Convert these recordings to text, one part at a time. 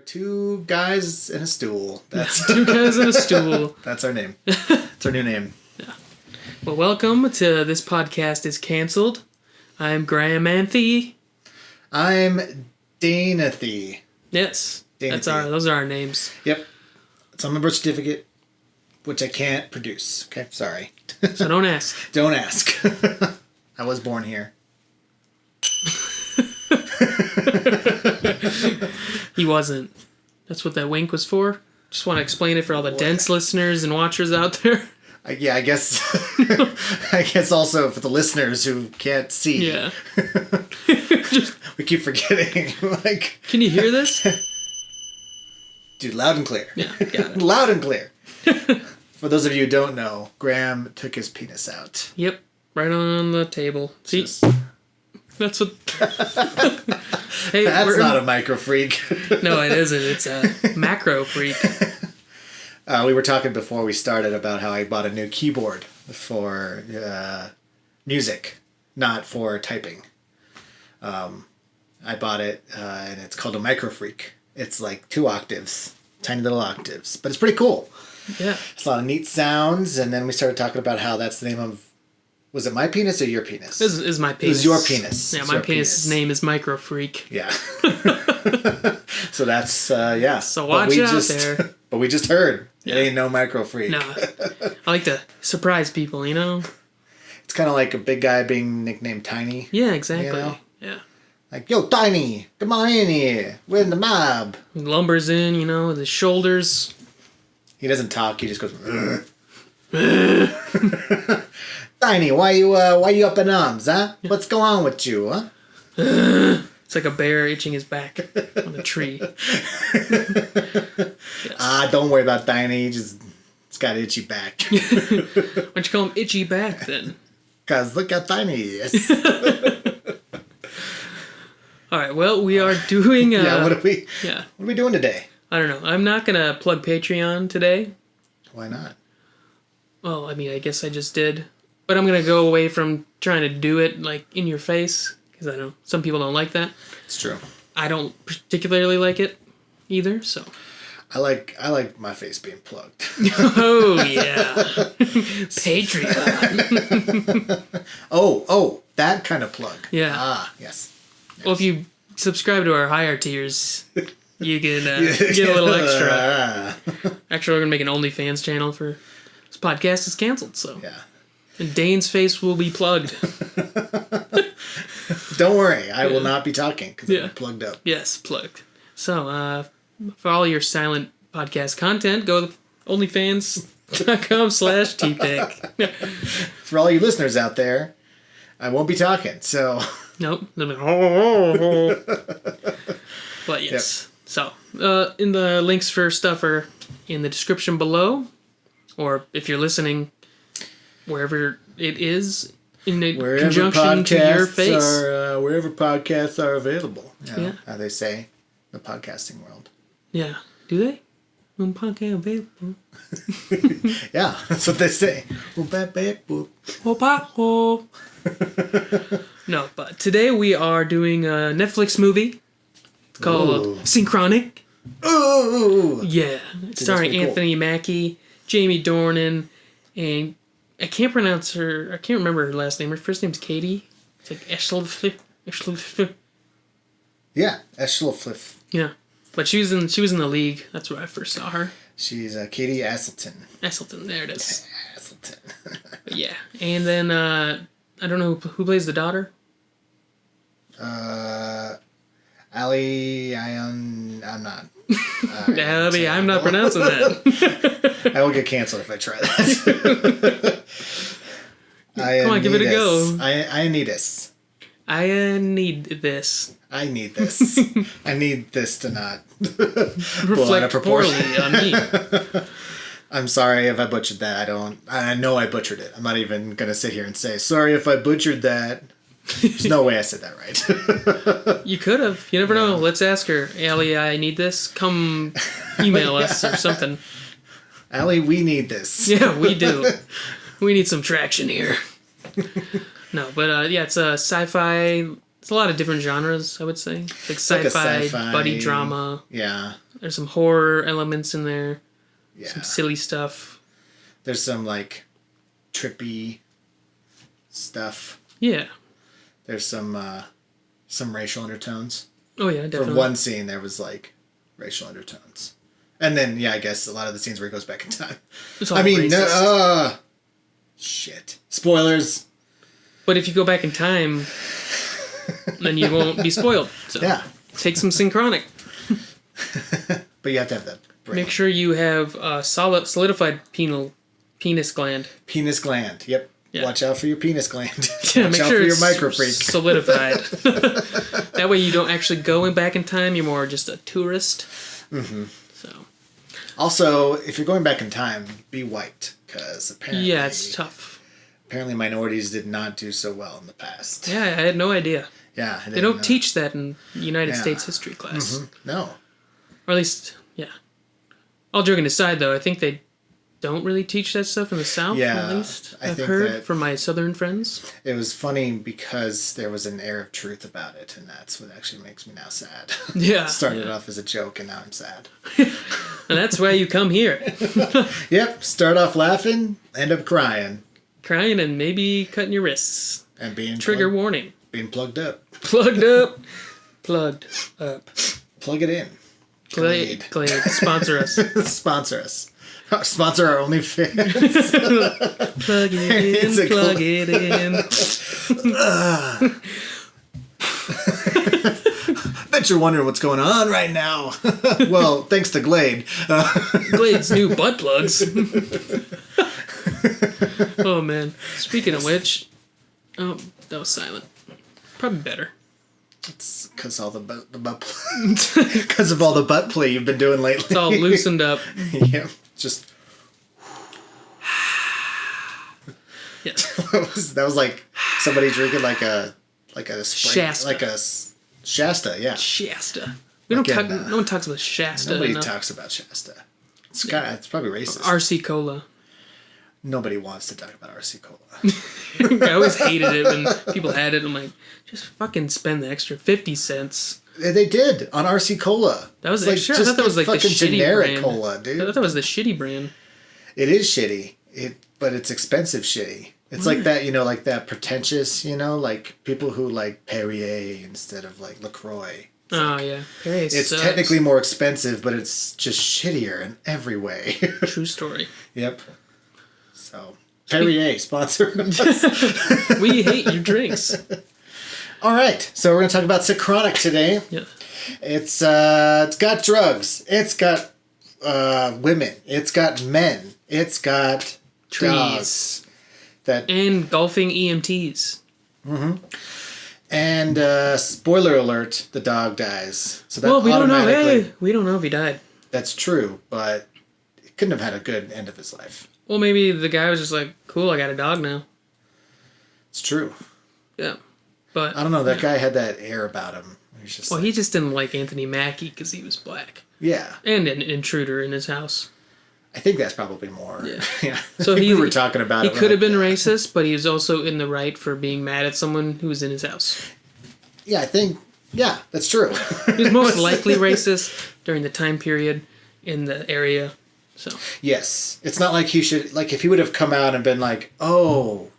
Two guys and a stool. That's Two guys and a stool. That's our name. It's our new name. Yeah. Well, welcome to This Podcast is Cancelled. I'm Graham Anthe. I'm Danathy. Yes. Danathy. Those are our names. Yep. It's on my birth certificate, which I can't produce. Okay, sorry. So don't ask. Don't ask. I was born here. He wasn't. That's what that wink was for. Just want to explain it for all the dense listeners and watchers out there. Yeah, I guess. I guess also for the listeners who can't see. Yeah. We keep forgetting. Like, can you hear this? Dude, loud and clear. Yeah, got it. Loud and clear. For those of you who don't know, Graham took his penis out. Yep, right on the table. See, that's what. Hey, that's not a micro freak. No, it isn't. It's a macro freak. We were talking before we started about how I bought a new keyboard for music, not for typing. I bought it, and it's called a micro freak. It's like 2 octaves, tiny little octaves, but it's pretty cool. Yeah. It's a lot of neat sounds, and then we started talking about how that's the name of... Was it my penis or your penis? This is my penis. It was your penis. Yeah, my penis's name is Micro Freak. Yeah. So that's, yeah. So watch out there. But we just heard. Yeah. It ain't no Micro Freak. No. I like to surprise people, you know? It's kind of like a big guy being nicknamed Tiny. Yeah, exactly. You know? Yeah. Like, yo, Tiny, come on in here. We're in the mob. He lumbers in, you know, with his shoulders. He doesn't talk. He just goes, Tiny, why you up in arms, huh? What's going on with you, huh? It's like a bear itching his back on a tree. Yes. Don't worry about Tiny. He's got itchy back. Why'd you call him Itchy Back, then? Because look how tiny he is. All right, well, we are doing... Yeah, what are we doing today? I don't know. I'm not going to plug Patreon today. Why not? Well, I mean, I guess I just did. But I'm going to go away from trying to do it, like, in your face. Because I know some people don't like that. It's true. I don't particularly like it either, so... I like my face being plugged. Oh, yeah. Patreon. Oh, that kind of plug. Yeah. Ah, yes. Well, if you subscribe to our higher tiers, you can get a little extra. Actually, we're going to make an OnlyFans channel for this podcast is canceled, so. Yeah. And Dane's face will be plugged. Don't worry, I will not be talking because I'm plugged up. Yes, plugged. So, for all your silent podcast content, go to onlyfans.com/tpic. For all you listeners out there, I won't be talking, so... Nope. But yes. Yep. So, in the links for stuff are in the description below, or if you're listening, wherever it is, in conjunction to your face. Wherever podcasts are available. You know, yeah. How they say, the podcasting world. Yeah. Do they? Podcast available. Yeah, that's what they say. No, but today we are doing a Netflix movie. It's called Synchronic. Ooh. Yeah. Starring Anthony Mackie, Jaimie Dornan, and I can't remember her last name. Her first name's Katie. It's like Eshliffe. Yeah, Eshliffe. Yeah. But she was in the League. That's where I first saw her. She's Katie Aselton. Aselton, there it is. Aselton. Yeah. And then I don't know who plays the daughter. Ali, I'm not. Abby, I'm not pronouncing that. I will get canceled if I try that. Come on, give it a go. I need this. I need this. I need this. I need this to not reflect poorly on me. I'm sorry if I butchered that. I know I butchered it. I'm not even going to sit here and say, sorry if I butchered that. There's no way I said that right. You could have. You never know. Let's ask her. Allie, I need this. Come email us or something. Allie, we need this. Yeah, we do. We need some traction here. No, but yeah, it's a sci-fi. It's a lot of different genres, I would say. Like sci-fi, buddy drama. Yeah. There's some horror elements in there. Yeah. Some silly stuff. There's some, like, trippy stuff. Yeah. There's some racial undertones. Oh, yeah, definitely. For one scene, there was, like, racial undertones. And then, yeah, I guess a lot of the scenes where he goes back in time. It's all racist. Shit. Spoilers. But if you go back in time, then you won't be spoiled. So yeah. Take some Synchronic. But you have to have that brain. Make sure you have a solidified penis gland. Penis gland, yep. Yeah. Watch out for your penis gland. Yeah, Watch make out sure for your it's microfreak. Solidified. That way you don't actually go back in time. You're more just a tourist. Mm-hmm. So. Also, if you're going back in time, be white, because apparently... Yeah, it's tough. Apparently minorities did not do so well in the past. Yeah, I had no idea. Yeah. They don't teach that in United States history class. Mm-hmm. No. Or at least, yeah. All joking aside, though, I think they don't really teach that stuff in the South, at least. I've heard from my Southern friends. It was funny because there was an air of truth about it, and that's what actually makes me now sad. Yeah. Started off as a joke, and now I'm sad. And that's why you come here. Yep. Start off laughing, end up crying. Crying and maybe cutting your wrists. And being... Trigger warning. Being plugged up. Plugged up. Plugged up. Plug it in. Glade. Sponsor us. Sponsor us. Sponsor our OnlyFans. Plug it in. Plug it in. Bet you're wondering what's going on right now. Well, thanks to Glade. Glade's new butt plugs. Oh, man. Speaking of which... Oh, that was silent. Probably better. It's because all because of all the butt play you've been doing lately. It's all loosened up. Yeah, just. Yeah. That was like somebody drinking like a Sprite, Shasta. like a Shasta. Yeah. Shasta. We don't talk. No one talks about Shasta. Nobody talks about Shasta. It's probably racist. RC Cola. Nobody wants to talk about RC Cola. I always hated it when people had it. I'm like, just fucking spend the extra 50 cents. They did on RC Cola. That was like, sure. I thought that was like the shitty generic brand. Cola, dude. I thought that was the shitty brand. It is shitty. But it's expensive shitty. It's like that, like that pretentious, like people who like Perrier instead of like LaCroix. Yeah. Perrier It's sucks. technically more expensive, but it's just shittier in every way. True story. Yep. So, Perrier, sponsor us. We hate your drinks. All right. So, we're going to talk about Synchronic today. Yeah. It's got drugs. It's got women. It's got men. It's got trees. And golfing EMTs. Mm-hmm. And spoiler alert, the dog dies. So that we don't know. Hey, we don't know if he died. That's true, but he couldn't have had a good end of his life. Well, maybe the guy was just like, cool, I got a dog now. It's true. Yeah. But I don't know, that guy had that air about him. He just didn't like Anthony Mackie because he was black. Yeah. And an intruder in his house. I think that's probably more. Yeah. So we were talking about it. He could have been racist, but he was also in the right for being mad at someone who was in his house. Yeah, I think, that's true. He was most likely racist during the time period in the area. So. Yes. It's not like he should, like if he would have come out and been like, oh,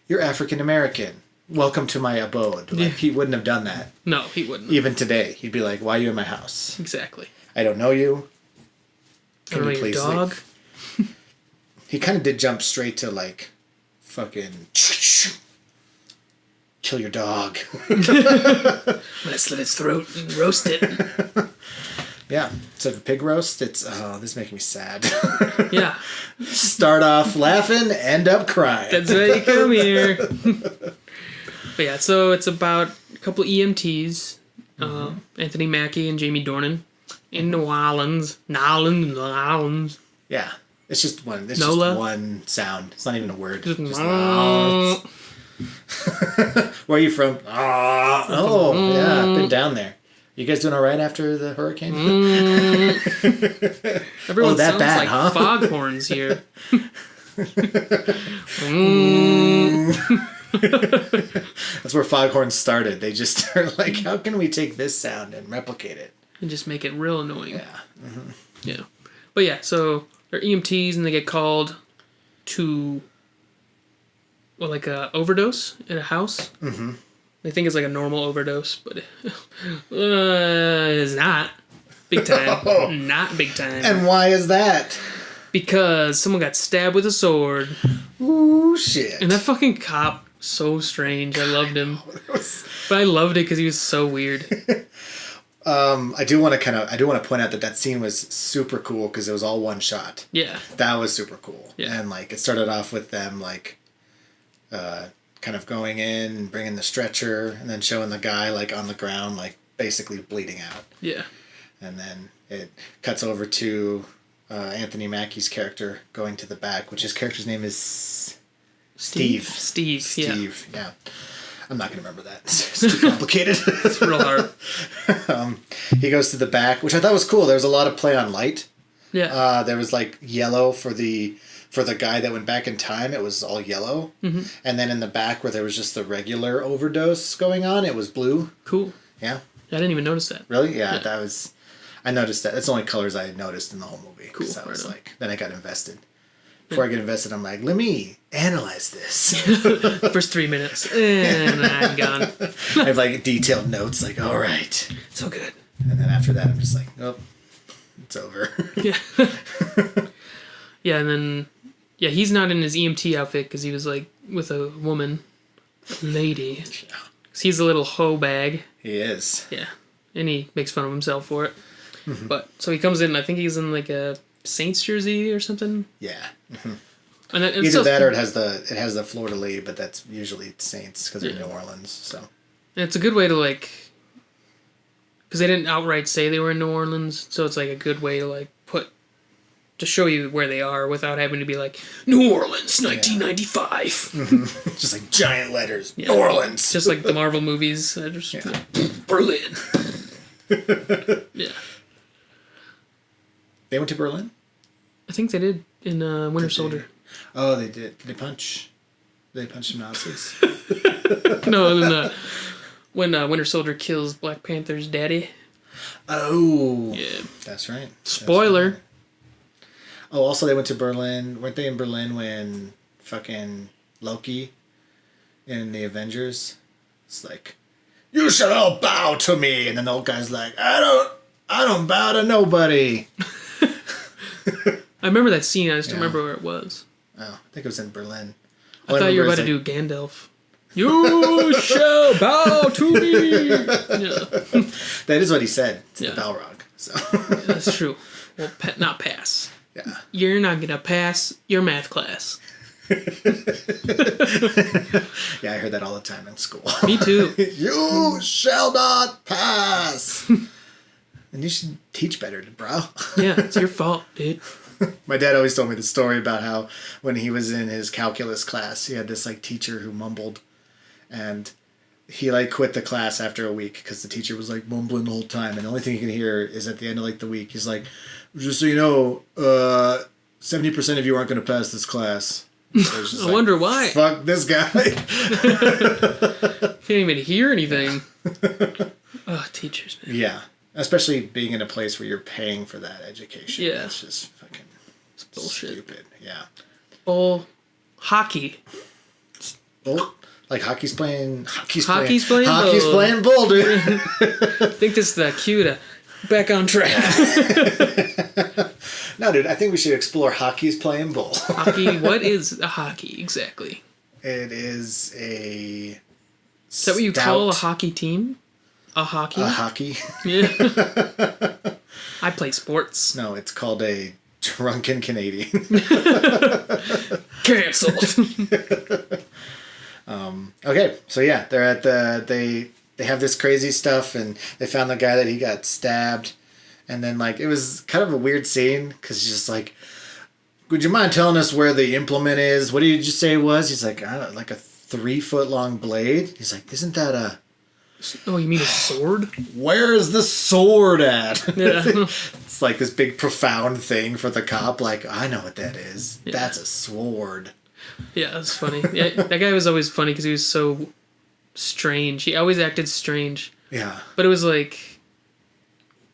you're African American. Welcome to my abode. Like, he wouldn't have done that. No, he wouldn't. Even today. He'd be like, why are you in my house? Exactly. I don't know you. Can you please your dog? Leave? He kind of did jump straight to like, fucking, kill your dog. I'm gonna slit its throat and roast it. Yeah. So the pig roast, this is making me sad. Yeah. Start off laughing, end up crying. That's why you come here. But yeah, so it's about a couple EMTs, Anthony Mackie and Jaimie Dornan, in New Orleans. Yeah. It's just one. It's Nola. just one sound. It's not even a word. Just Where are you from? Oh, yeah. I've been down there. You guys doing all right after the hurricane? Everyone that sounds bad, like huh? foghorns here. That's where foghorns started. They just started like, how can we take this sound and replicate it? And just make it real annoying. Yeah. Mm-hmm. Yeah. But yeah, so they're EMTs and they get called to, well, like a overdose at a house. Mm-hmm. They think it's like a normal overdose, but it's not. Big time. Not big time. And why is that? Because someone got stabbed with a sword. Ooh, shit. And that fucking cop, so strange. I loved him. But I loved it because he was so weird. I do want to point out that scene was super cool because it was all one shot. Yeah. That was super cool. Yeah. And like it started off with them like kind of going in and bringing the stretcher and then showing the guy like on the ground like basically bleeding out. Yeah. And then it cuts over to Anthony Mackie's character going to the back, which his character's name is Steve. Steve, yeah. I'm not going to remember that. It's too complicated. It's real hard. He goes to the back, which I thought was cool. There was a lot of play on light. Yeah. There was like yellow for the guy that went back in time. It was all yellow. Mm-hmm. And then in the back where there was just the regular overdose going on, it was blue. Cool. Yeah. I didn't even notice that. Really? Yeah. I noticed that. That's the only colors I had noticed in the whole movie. Cool. So I was like, then I got invested. Before I get invested, I'm like, let me analyze this. First 3 minutes, and I'm gone. I have like detailed notes, like, all right. So good. And then after that, I'm just like, oh, it's over. Yeah. Yeah, and then, yeah, he's not in his EMT outfit because he was like with a woman, a lady. Because he's a little hoe bag. He is. Yeah. And he makes fun of himself for it. Mm-hmm. But, so he comes in, I think he's in like a Saints jersey or something. Yeah. Mm-hmm. And either that or it has the fleur de lis, but that's usually Saints because they're New Orleans. So. And it's a good way to like, because they didn't outright say they were in New Orleans, so it's like a good way to like to show you where they are without having to be like New Orleans, 1995. Mm-hmm. Just like giant letters, yeah. New Orleans. Just like the Marvel movies, Berlin. Yeah. They went to Berlin? I think they did in Winter Soldier. Oh, they did. Did they punch? Did they punch some Nazis? No. When Winter Soldier kills Black Panther's daddy. Oh. Yeah. That's right. Spoiler. That's right. Oh, also they went to Berlin. Weren't they in Berlin when fucking Loki in the Avengers? It's like, you shall all bow to me. And then the old guy's like, I don't bow to nobody. I remember that scene. I just don't remember where it was. Oh, I think it was in Berlin. I thought you were about to do Gandalf. You shall bow to me. Yeah. That is what he said. It's the Balrog. So. That's true. Well, not pass. Yeah. You're not gonna pass your math class. Yeah, I heard that all the time in school. Me too. You shall not pass. And you should teach better, bro. Yeah, it's your fault, dude. My dad always told me the story about how when he was in his calculus class, he had this like teacher who mumbled, and he like quit the class after a week because the teacher was like mumbling the whole time, and the only thing you can hear is at the end of like the week, he's like, just so you know, 70% of you aren't going to pass this class. So I wonder why. Fuck this guy. Can't even hear anything. Oh, teachers, man. Yeah. Especially being in a place where you're paying for that education. Yeah. It's just fucking bullshit. Stupid. Yeah. Oh, hockey. Oh, like hockey's playing bull, dude. I think this is the cue to back on track. No, dude, I think we should explore hockey's playing bull. Hockey, what is a hockey exactly? It is a... Is that what you call a hockey team? A hockey? A hockey? Yeah. I play sports. No, it's called a drunken Canadian. Cancelled. Okay, so yeah, they're at they have this crazy stuff, and they found the guy that he got stabbed, and then like it was kind of a weird scene because he's just like, would you mind telling us where the implement is? What did you say it was? He's like, I don't know, like a 3-foot long blade. He's like, isn't that a... Oh, you mean a sword? Where is the sword at? Yeah. It's like this big profound thing for the cop. Like, I know what that is. Yeah. That's a sword. Yeah, that's funny. Yeah, that guy was always funny because he was so strange. He always acted strange. Yeah. But it was like,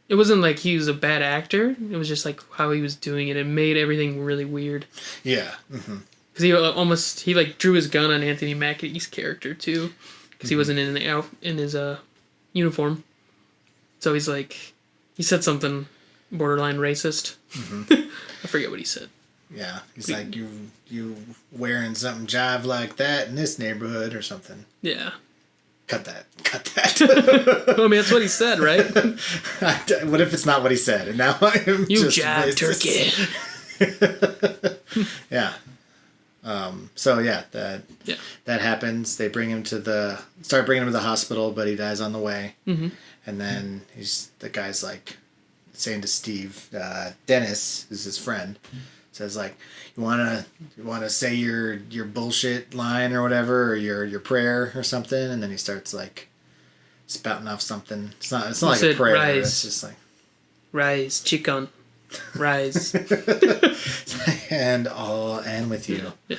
it wasn't like he was a bad actor. It was just like how he was doing it. It made everything really weird. Yeah. Mm-hmm. Because he like drew his gun on Anthony Mackie's character too, because he wasn't in his uniform. So he's like, he said something borderline racist. Mm-hmm. I forget what he said. Yeah, he's like, you wearing something jive like that in this neighborhood or something. Yeah. Cut that. Well, I mean, that's what he said, right? What if it's not what he said? And now I am you just jive turkey. Yeah. So yeah, that happens. They start bringing him to the hospital, but he dies on the way. Mm-hmm. And then the guy's like saying to Steve, Dennis, who's his friend, says like, you wanna say your bullshit line or whatever, or your prayer or something, and then he starts like spouting off something. It's not like a prayer. Rise. It's just like rise, chicken, rise, and with you. Yeah.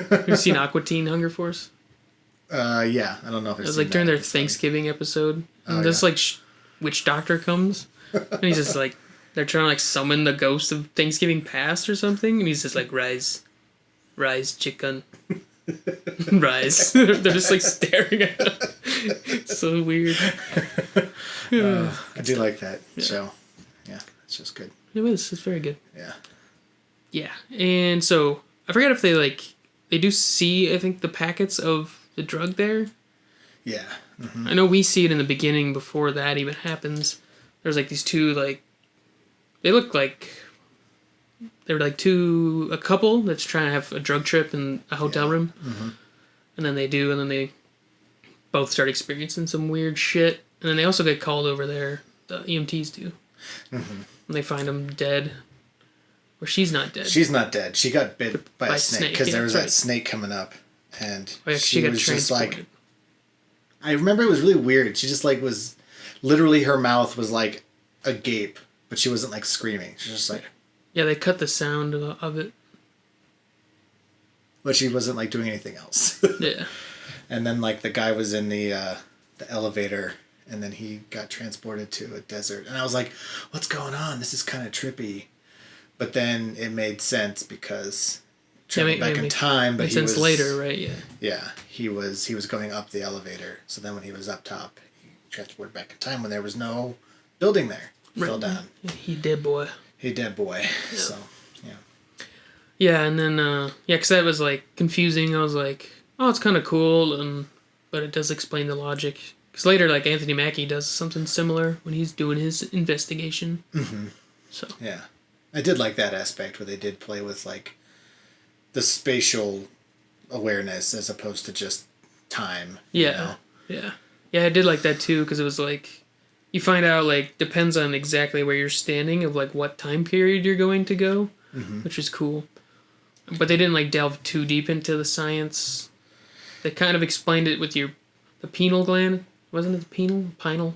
Have you seen Aqua Teen Hunger Force? Yeah, I don't know if it was like during their Thanksgiving episode, and this like witch doctor comes, and he's just like, they're trying to like summon the ghost of Thanksgiving past or something, and he's just like, rise, chicken, rise. They're just like staring at him. It's so weird. I do like that show. Yeah, it's just good. It is. It's very good. Yeah. Yeah, and so I forget if they do see, I think, the packets of the drug there. Yeah. Mm-hmm. I know we see it in the beginning before that even happens. There's like these two like, they look like they're like a couple that's trying to have a drug trip in a hotel room. Mm-hmm. And then they both start experiencing some weird shit. And then they also get called over there, the EMTs do. Mm-hmm. And they find him dead. Or she's not dead. She's not dead. She got bit by a snake because there was that snake coming up. And she was just like, I remember it was really weird. She just like was, literally her mouth was like agape, but she wasn't like screaming. She was just like. Yeah, they cut the sound of it. But she wasn't like doing anything else. Yeah. And then like the guy was in the elevator, and then he got transported to a desert. And I was like, what's going on? This is kind of trippy. But then it made sense because traveling back in time, but he was later, right? Yeah. Yeah, he was going up the elevator. So then when he was up top, he transported back in time when there was no building there. He fell down. He dead boy. Yeah. So yeah. Yeah, and then because that was like confusing. I was like, oh, it's kind of cool, but it does explain the logic. Because later, like Anthony Mackie does something similar when he's doing his investigation. Mm-hmm. So yeah. I did like that aspect where they did play with like the spatial awareness as opposed to just time. Yeah, yeah, I did like that too because it was like you find out like depends on exactly where you're standing of like what time period you're going to go, mm-hmm. which is cool. But they didn't like delve too deep into the science. They kind of explained it with the pineal gland. Wasn't it the pineal?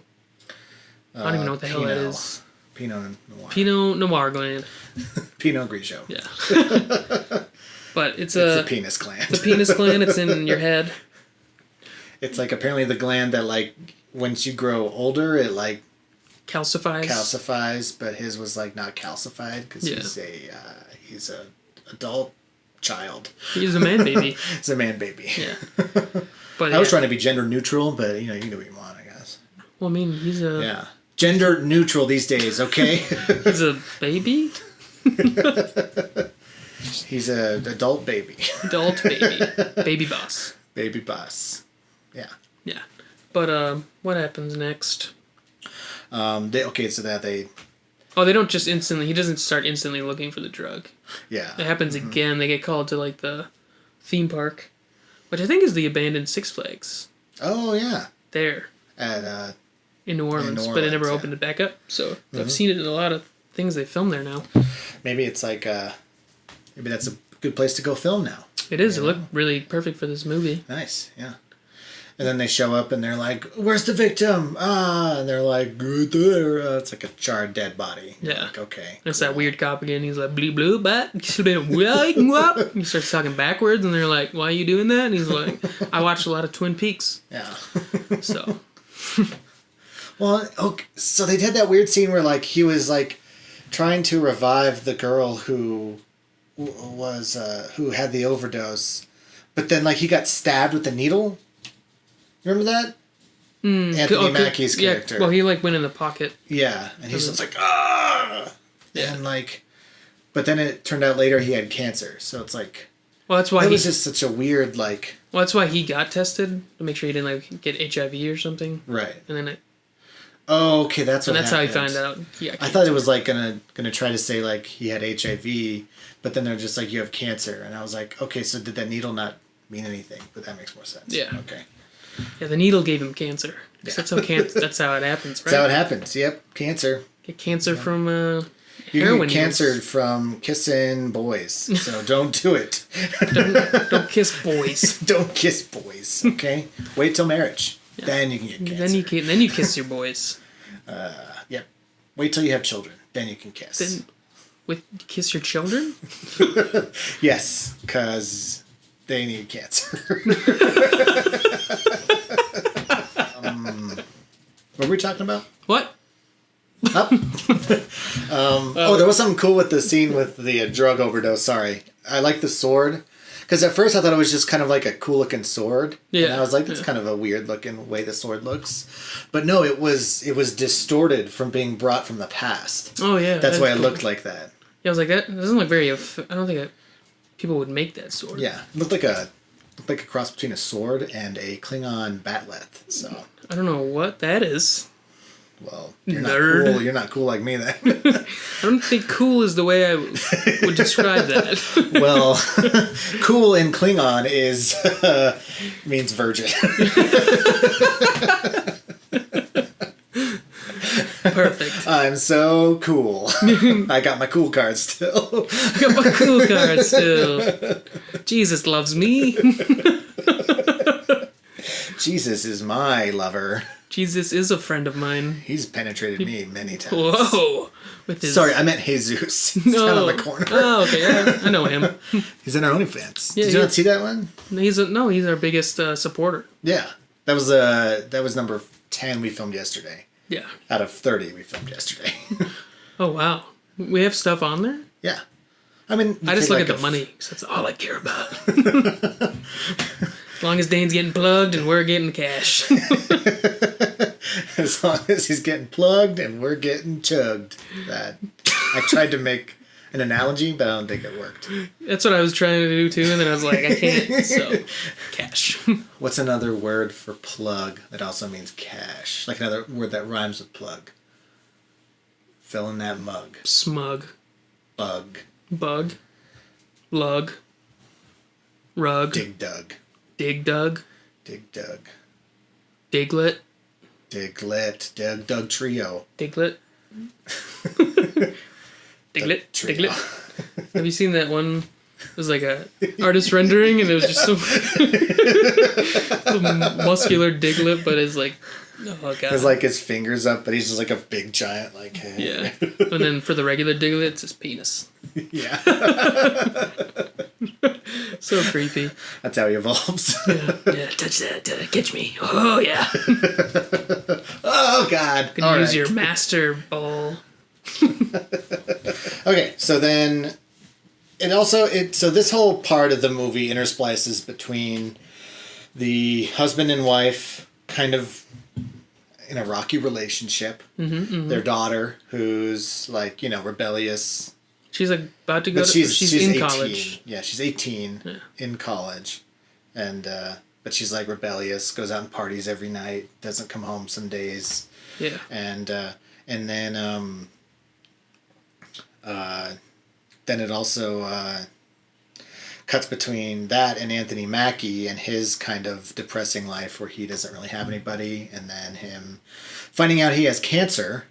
I don't even know what the hell that is. Pinot Noir. Pinot Noir gland. Pinot Grigio. Yeah. But it's a penis gland. It's a penis gland. It's in your head. It's like apparently the gland that like once you grow older it like calcifies, but his was like not calcified because he's a adult child. He's a man baby. He's a man baby. Yeah. But I was trying to be gender neutral, but you can do what you want, I guess. Well, I mean, he's a... Yeah. Gender neutral these days, okay? He's a baby? He's an adult baby. Adult baby. Baby boss. Baby boss. Yeah. Yeah. But what happens next? They don't just instantly... He doesn't start instantly looking for the drug. Yeah. It happens again. They get called to, like, the theme park, which I think is the abandoned Six Flags. Oh, yeah. There. At, in New Orleans, but they never opened it back up. So I've seen it in a lot of things they film there now. Maybe it's like, maybe that's a good place to go film now. It is. It looked really perfect for this movie. Nice, yeah. And then they show up and they're like, "Where's the victim?" And they're like, "Good there." It's like a charred dead body. Yeah. Like, okay. It's that weird cop again. He's like, "Blue blue bat." He starts talking backwards, and they're like, "Why are you doing that?" And he's like, "I watched a lot of Twin Peaks." Yeah. So. Well, okay, so they did that weird scene where like he was like trying to revive the girl who was who had the overdose, but then like he got stabbed with a needle. Remember that? Anthony Mackie's character. Yeah, well, he like went in the pocket. Yeah, and he's just like ah, yeah, and like, but then it turned out later he had cancer. So it's like, well, that's why it was just such a weird like. Well, that's why he got tested to make sure he didn't like get HIV or something. Right. And then it. Oh, okay, that's what. And that's happened. how he found out. Yeah. I thought it was like gonna try to say like he had HIV, but then they're just like you have cancer, and I was like, okay, so did that needle not mean anything? But that makes more sense. Yeah. Okay. Yeah, the needle gave him cancer. Yeah. That's how that's how it happens, right? That's how it happens. Yep, cancer. Get cancer from You heroin. get cancer from kissing boys, so don't do it. Don't kiss boys. Don't kiss boys. Okay, wait till marriage. Yeah. Then you can get cancer. Then you kiss your boys. Yep. Wait till you have children. Then you can kiss. Then kiss your children? Yes, because they need cancer. What were we talking about? What? There was something cool with the scene with the drug overdose. Sorry. I like the sword. Because at first I thought it was just kind of like a cool looking sword. Yeah. And I was like, that's kind of a weird looking way the sword looks. But no, it was distorted from being brought from the past. Oh, yeah. That's why it looked like that. Yeah, I was like, that doesn't look very... I don't think people would make that sword. Yeah. It looked like a cross between a sword and a Klingon batleth. So I don't know what that is. Well, you're Nerd. not cool. You're not cool like me then. I don't think cool is the way I would describe that. Well, cool in Klingon is means virgin. Perfect. I'm so cool. I got my cool card still. I got my cool card still. Jesus loves me. Jesus is my lover. Jesus is a friend of mine. He's penetrated me many times. Whoa. With his... Sorry, I meant Jesus. He's down on the corner. Oh, okay. Yeah, I know him. He's in our OnlyFans. Yeah, Did you not see that one? He's our biggest supporter. Yeah. That was number 10 we filmed yesterday. Yeah. Out of 30 we filmed yesterday. Oh, wow. We have stuff on there? Yeah. I mean... I just look at the money, because that's all I care about. As long as Dane's getting plugged and we're getting cash. As long as he's getting plugged and we're getting chugged. That I tried to make an analogy, but I don't think it worked. That's what I was trying to do too, and then I was like, I can't. So, cash. What's another word for plug that also means cash? Like another word that rhymes with plug. Fill in that mug. Smug. Bug. Bug. Lug. Rug. Dig dug. Dig dug. Dig dug. Diglet. Diglet. Dig dug trio. Diglet. Diglet. Diglet. Have you seen that one? It was like a artist rendering, and it was just some muscular Diglet, but it's like, oh god. It's like his fingers up, but he's just like a big giant, like. Yeah. And then for the regular Diglet, it's his penis. Yeah. So creepy. That's how he evolves. Yeah, touch that. Catch me. Oh, yeah. Oh, God. Gonna use your master ball. Okay, so then... So this whole part of the movie intersplices between the husband and wife kind of in a rocky relationship. Their daughter, who's like, rebellious... She's like about to go. She's in 18. College. Yeah, she's 18 in college, and but she's like rebellious. Goes out and parties every night. Doesn't come home some days. Yeah. And then it also cuts between that and Anthony Mackie and his kind of depressing life where he doesn't really have anybody, and then him finding out he has cancer.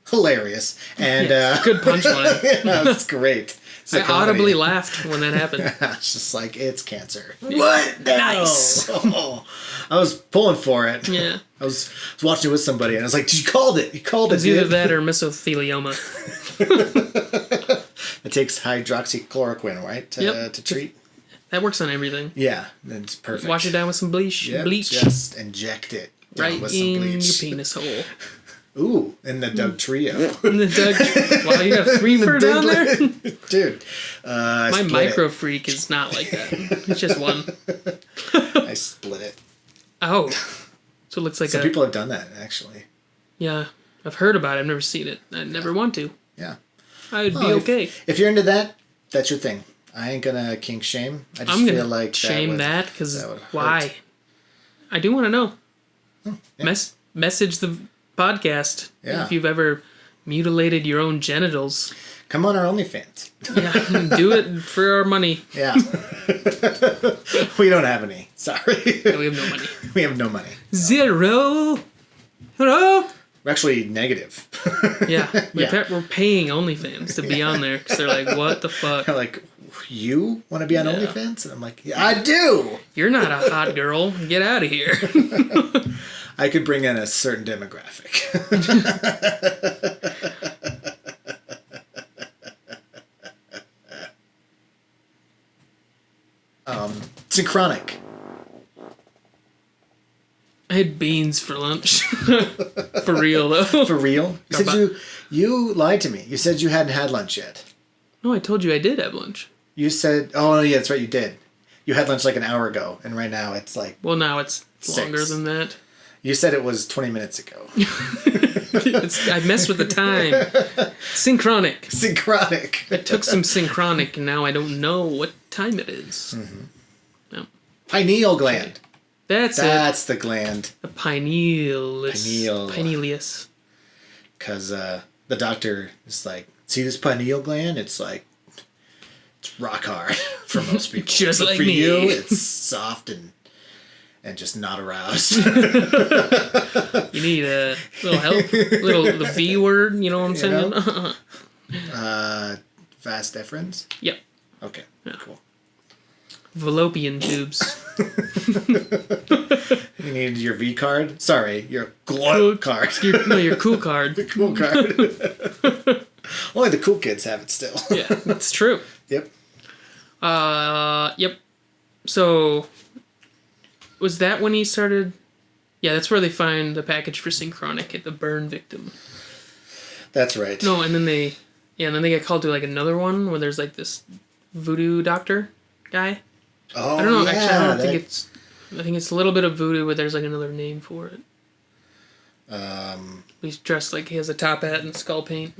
Hilarious. And good punchline. Yeah, that's great. I audibly laughed when that happened. It's just like, it's cancer. What? Nice. Oh, I was pulling for it. Yeah. I was watching it with somebody, and I was like, you called it. You called it, It's either that or mesothelioma. It takes hydroxychloroquine, right, to treat? That works on everything. Yeah, that's perfect. Wash it down with some bleach. Yep, Bleach. Just inject it. right with in some your bleach. penis hole. Ooh, in the Doug trio. In the Doug. Wow, you got a threefer down there? Dude. My micro freak is not like that. It's just one. I split it. Oh. So it looks like Some people have done that, actually. Yeah. I've heard about it. I've never seen it. I never want to. Yeah. I would be okay. If you're into that, that's your thing. I ain't gonna kink shame. I just feel like shame that because why? I do want to know. Yeah. Message the podcast if you've ever mutilated your own genitals. Come on our OnlyFans. Yeah, do it for our money. Yeah. We don't have any. Sorry. Yeah, we have no money. We have no money. Zero. Hello. We're actually negative. Yeah. We're paying OnlyFans to be on there because they're like, what the fuck? They're like, you want to be on OnlyFans? And I'm like, yeah, I do. You're not a hot girl. Get out of here. I could bring in a certain demographic. Synchronic. I had beans for lunch. For real, though. For real? You said you lied to me. You said you hadn't had lunch yet. No, I told you I did have lunch. You said, oh, yeah, that's right, you did. You had lunch like an hour ago, and right now it's like... Well, now it's 6. Longer than that. You said it was 20 minutes ago. I messed with the time. Synchronic. Synchronic. I took some Synchronic, and now I don't know what time it is. Mm-hmm. No. Pineal gland. That's the gland. The pinealus. Pinealius. Because the doctor is like, see this pineal gland? It's like, it's rock hard for most people. Just but like for me. you, it's soft and just not aroused. You need a little help? The V word, you know what I'm saying? Vas deferens? Yep. Okay, cool. Fallopian tubes. You need your V card? Sorry, your glut card. Your cool card. The cool card. Only the cool kids have it still. Yeah, it's true. Yep. Yep. So, was that when he started? Yeah, that's where they find the package for Synchronic at the burn victim. That's right. No, and then they get called to like another one where there's like this voodoo doctor guy. Oh, I don't know. yeah, actually, I don't think it's. I think it's a little bit of voodoo, but there's like another name for it. He's dressed like he has a top hat and skull paint.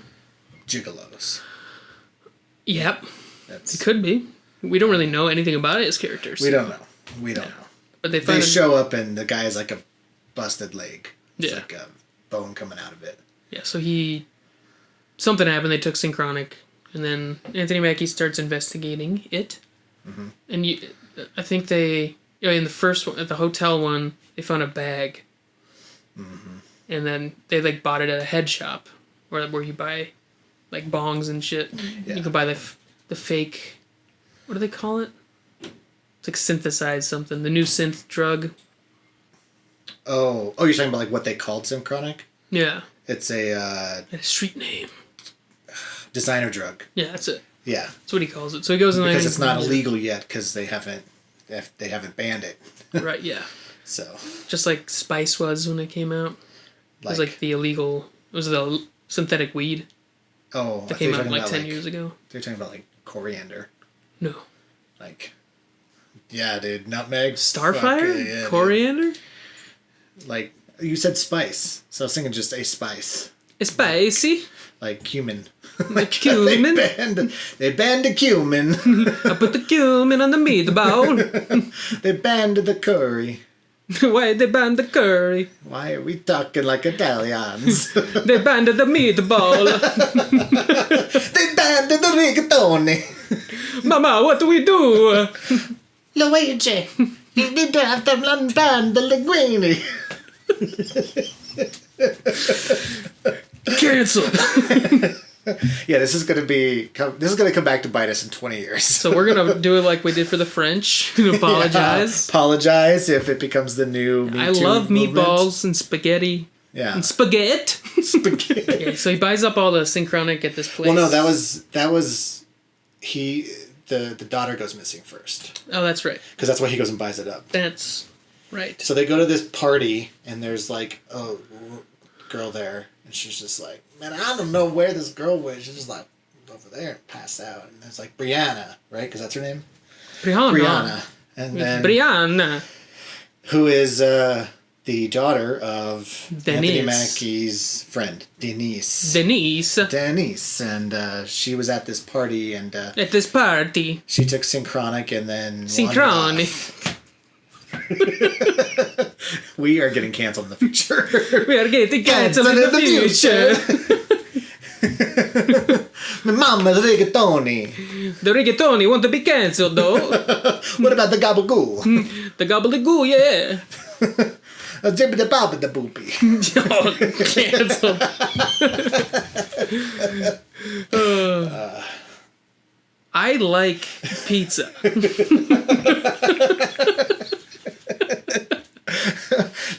Gigolos. Yep. It could be. We don't really know anything about his characters. We don't know. But they show up and the guy has like a busted leg. It's like a bone coming out of it. Yeah, so something happened. They took Synchronic, and then Anthony Mackie starts investigating it. Mm-hmm. And I think in the first one, at the hotel one, they found a bag. Mm-hmm. And then they like bought it at a head shop where you buy like bongs and shit. Yeah. You can buy the fake, what do they call it? It's like synthesized something. The new synth drug. Oh, you're talking about like what they called Synchronic? Yeah. It's a street name. Designer drug. Yeah, that's it. Yeah. That's what he calls it. So he goes in there. Because it's not illegal yet because they haven't banned it. Right, yeah. So. Just like Spice was when it came out. It was like the synthetic weed. Oh, that came out like 10 years ago. They're talking about like coriander. No. Like, yeah, dude, nutmeg. Starfire? Yeah, coriander? Dude. Like, you said spice, so I was thinking just a spice. A spicy? Like cumin. Like cumin? They banned the cumin. I put the cumin on the meatball. They banned the curry. Why they banned the curry? Why are we talking like Italians? They banned the meatball. They banned the rigatoni. Mama, what do we do? Luigi, you need to have them unban the linguine. Cancel. Yeah, this is gonna come back to bite us in 20 years. So we're gonna do it like we did for the French and apologize. Yeah, apologize if it becomes the new. I love meatballs and spaghetti. Yeah. And spaghetti. Spaghetti. Okay, so he buys up all the Synchronic at this place. Well, no, that was he. The daughter goes missing first. Oh, that's right. Because that's why he goes and buys it up. That's Right. So they go to this party, and there's like a girl there, and she's just like, man, I don't know where this girl was. She's just like over there, passed out, and it's like Brianna, right? Because that's her name. Brianna. And then Brianna, who is the daughter of Denise. Anthony Mackie's friend, Denise. And she was at this party, and at this party, she took Synchronic, and then Synchronic. We are getting canceled in the future. We are getting canceled in the future. My mama's rigatoni. The rigatoni want to be cancelled, though. What about the gabagool? The gobbledygoo, yeah. A zippity bop the boopy. Cancelled. I like pizza.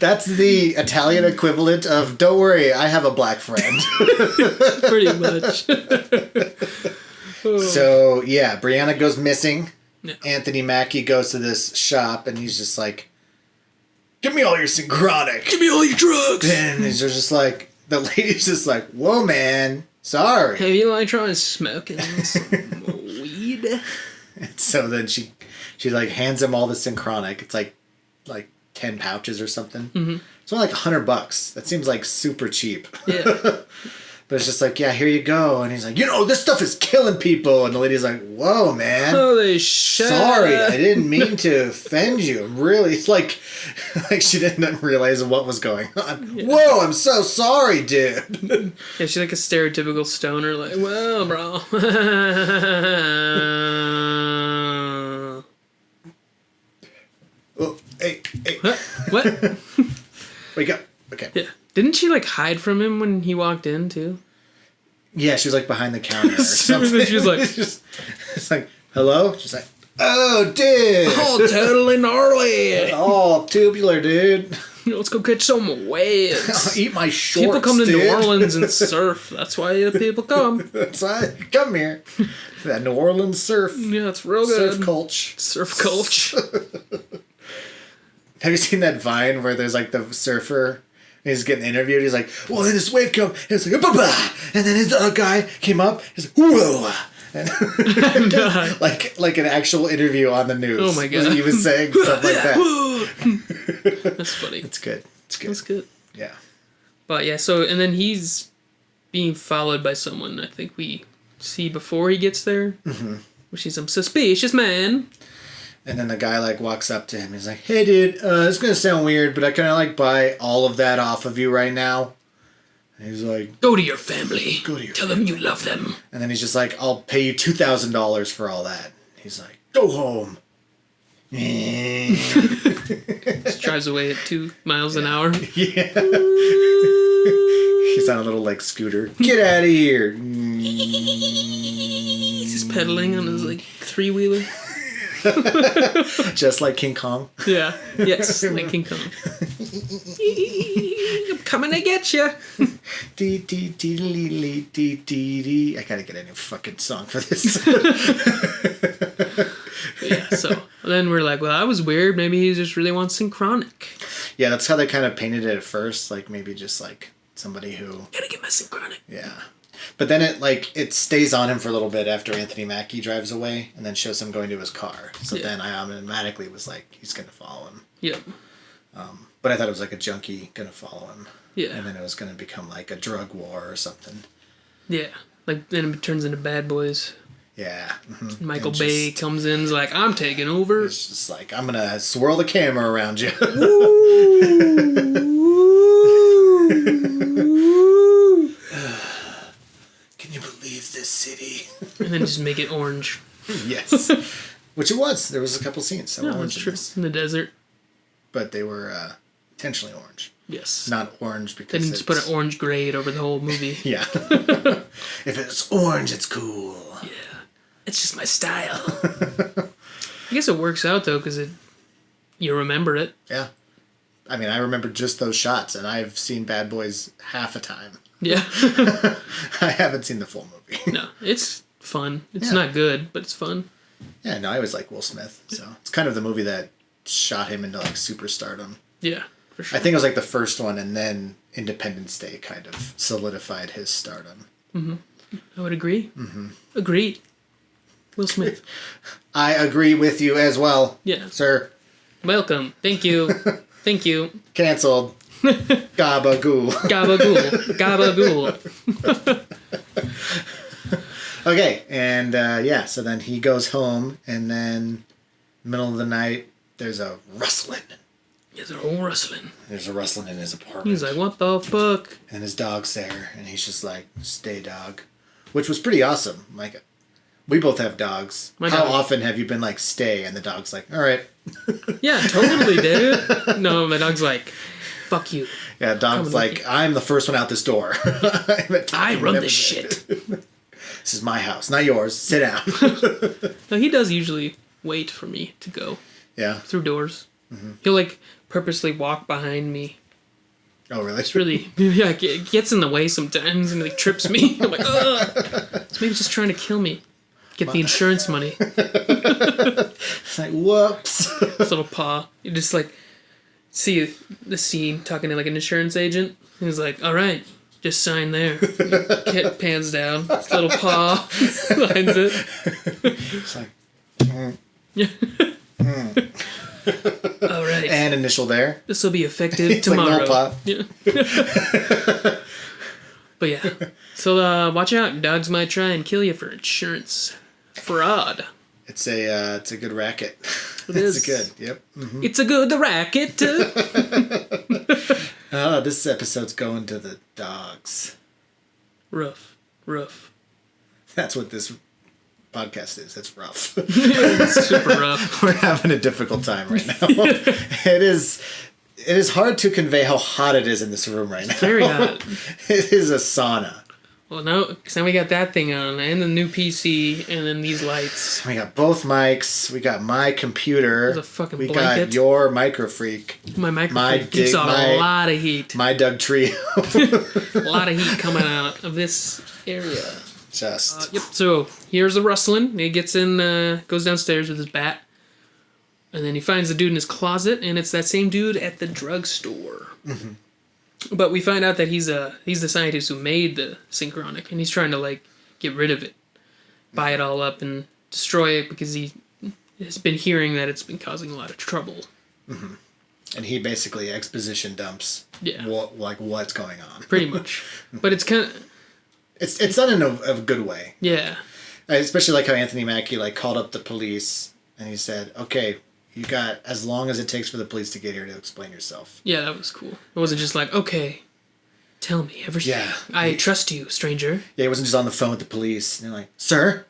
That's the Italian equivalent of, don't worry, I have a black friend. Pretty much. So, yeah, Brianna goes missing. Yeah. Anthony Mackie goes to this shop, and he's just like, give me all your Synchronic. Give me all your drugs. And he's just like, the lady's just like, whoa, man, sorry. Have you like trying smoking some weed? And so then she like hands him all the Synchronic. It's like 10 pouches or something. Mm-hmm. It's only like $100. That seems like super cheap. Yeah. But it's just like, yeah, here you go. And he's like, this stuff is killing people. And the lady's like, whoa, man. Holy shit. Sorry, I didn't mean to offend you. Really, it's like she didn't realize what was going on. Yeah. Whoa, I'm so sorry, dude. Yeah, she's like a stereotypical stoner, like, well, bro. Oh, hey. What? Wake up. Okay. Yeah. Didn't she like hide from him when he walked in too? Yeah, she was like behind the counter or something. She was like, it's like, hello? She's like, oh, dude. Oh, totally gnarly. Oh, tubular, dude. Let's go catch some waves. Eat my shorts, people come to dude. New Orleans and surf. That's why people come. That's why come here. That New Orleans surf. Yeah, it's real good. Surf culture. Surf culture. Have you seen that Vine where there's like the surfer? He's getting interviewed. He's like, well, then this wave come, and it's like, bah! And then his other guy came up. He's like, whoa! And like an actual interview on the news. Oh my god! He was saying stuff like that. That's funny. It's good. It's good. That's good. Yeah. But yeah, so and then he's being followed by someone. I think we see before he gets there, which is some suspicious man. And then the guy like walks up to him. He's like, "Hey, dude, it's gonna sound weird, but I kind of like buy all of that off of you right now." And he's like, "Go to your family. Tell family. them you love them." And then he's just like, "I'll pay you $2,000 for all that." He's like, "Go home." Just drives away at 2 miles an hour. Yeah. He's on a little like scooter. Get out of here. He's just pedaling on his like 3-wheeler. Just like King Kong. Yeah. Yes, like King Kong. I'm coming to get you. I gotta get a new fucking song for this. Yeah, so then we're like, well, that was weird. Maybe he just really wants Synchronic. Yeah, that's how they kind of painted it at first. Like maybe just like somebody who gotta get my Synchronic. Yeah. But then it stays on him for a little bit after Anthony Mackie drives away and then shows him going to his car. So then I automatically was like, he's going to follow him. Yep. But I thought it was like a junkie going to follow him. Yeah. And then it was going to become like a drug war or something. Yeah. Like then it turns into Bad Boys. Yeah. Mm-hmm. Michael Bay comes in and is like, I'm taking over. It's just like, I'm going to swirl the camera around you. Can you believe this city? And then just make it orange. Yes. Which it was. There was a couple scenes that were orange. That's true. In the desert. But they were intentionally orange. Yes. Not orange because they didn't just put an orange grade over the whole movie. Yeah. If it's orange, it's cool. Yeah. It's just my style. I guess it works out, though, because you remember it. Yeah. I mean, I remember just those shots, and I've seen Bad Boys half a time. Yeah. I haven't seen the full movie. No, it's fun. It's not good, but it's fun. Yeah, no, I always like Will Smith, so it's kind of the movie that shot him into like superstardom. Yeah, for sure. I think it was like the first one, and then Independence Day kind of solidified his stardom. Mm-hmm. I would agree. Mm-hmm. Agreed. Will Smith. I agree with you as well. Yeah. Sir. Welcome. Thank you. Thank you. Cancelled. Gabagoo. Gabagool. Gabagool. Okay, and so then he goes home, and then middle of the night, there's a rustling. There's a whole rustling. There's a rustling in his apartment. He's like, what the fuck? And his dog's there, and he's just like, stay dog. Which was pretty awesome. Like, we both have dogs. How often have you been like, stay, and the dog's like, all right. Yeah, totally, dude. No, my dog's like, fuck you. Yeah, dog's like, I'm the first one out this door. I run this shit. This is my house, not yours. Sit down. No, he does usually wait for me to go. Yeah. Through doors. Mm-hmm. He'll like purposely walk behind me. Oh, really? It's really, yeah, it gets in the way sometimes and like trips me. I'm like, ugh. It's maybe just trying to kill me. Get the insurance money. It's like, whoops. This little paw. You just like see the scene talking to like an insurance agent. He's like, all right. Just sign there. Kit pans down. His little paw signs it. It's like, All right. And initial there. This will be effective tomorrow. Like, no, Pa. Yeah. But yeah. So watch out. Dogs might try and kill you for insurance fraud. It's a good racket. It's good. Yep. Mm-hmm. It's a good racket. Oh, this episode's going to the dogs. Rough. That's what this podcast is. It's rough. It's super rough. We're having a difficult time right now. It is hard to convey how hot it is in this room right now. Very hot. It is a sauna. Well, now we got that thing on, and the new PC, and then these lights. We got both mics. We got my computer. There's a fucking we blanket. got your microfreak. My microphone keeps out a lot of heat. My Doug Trio. A lot of heat coming out of this area. Just. Yep. So here's the rustling. He gets in, goes downstairs with his bat, and then he finds the dude in his closet, and it's that same dude at the drugstore. Mm-hmm. But we find out that he's the scientist who made the Synchronic, and he's trying to like get rid of it, buy it all up, and destroy it because he has been hearing that it's been causing a lot of trouble. Mm-hmm. And he basically exposition dumps. Yeah. What's going on? Pretty much, but it's kind of. It's done in a good way. Yeah. I especially like how Anthony Mackie called up the police and he said, "Okay, you got as long as it takes for the police to get here to explain yourself." Yeah, that was cool. It wasn't just like, "Okay, tell me everything. Yeah. I trust you, stranger." Yeah, he wasn't just on the phone with the police. And they're like, "Sir."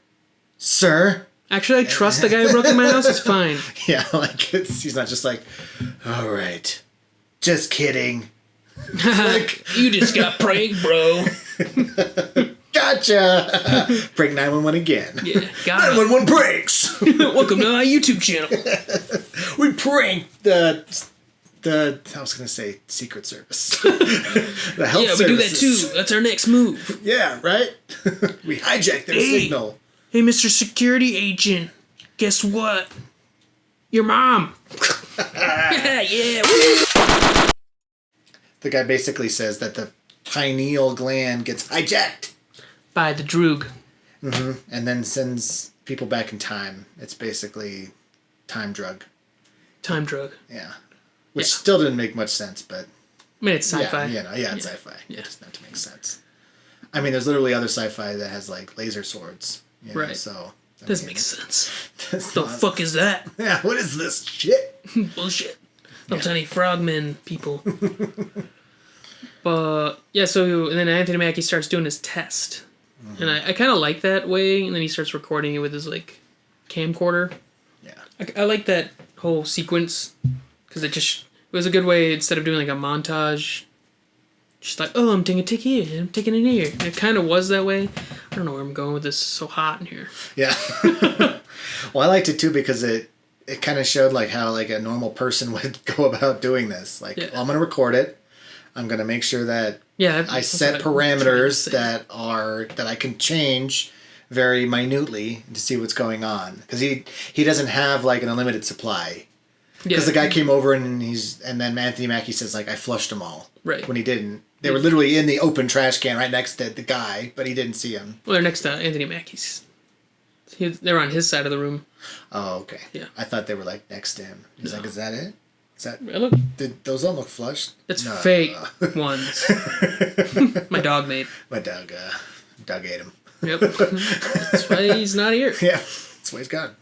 Actually, I trust the guy who broke in my house. It's fine. Yeah, he's not just like, "All right, just kidding." You just got pranked, bro. Gotcha. Prank 911 again. Yeah, got 911 pranks. Welcome to my YouTube channel. We pranked the I was gonna say Secret Service. The health services. Yeah, we do that too. That's our next move. Yeah, right. We hijacked their signal. Hey, Mr. Security Agent. Guess what? Your mom. Yeah. The guy basically says that the pineal gland gets hijacked by the droog. Mm-hmm. And then sends people back in time. It's basically time drug. Time drug. Yeah. Which still didn't make much sense, but... I mean, it's sci-fi. It's sci-fi. Yeah. It's meant to make sense. I mean, there's literally other sci-fi that has, laser swords. Right. So... Doesn't make sense. What the fuck is that? Yeah, what is this shit? Bullshit. Little tiny frogmen people. But, yeah, so and then Anthony Mackie starts doing his test. Mm-hmm. And I kind of like that way, and then he starts recording it with his, camcorder. Yeah. I like that whole sequence, because it was a good way, instead of doing, a montage, just I'm taking a tick here, I'm taking it here. And it kind of was that way. I don't know where I'm going with this. It's so hot in here. Yeah. Well, I liked it, too, because it kind of showed, how, a normal person would go about doing this. I'm going to record it. I'm going to make sure that I set parameters that I can change very minutely to see what's going on. Because he doesn't have, an unlimited supply. Because the guy came over and then Anthony Mackie says like, I flushed them all. Right. When he didn't. They were literally in the open trash can right next to the guy, but he didn't see him. Well, they're next to Anthony Mackie's. They're on his side of the room. Oh, okay. Yeah. I thought they were like next to him. He's like, is that it? Is that... Did those all look flushed? That's fake ones. My dog made. My dog ate him. Yep. That's why he's not here. Yeah. That's why he's gone.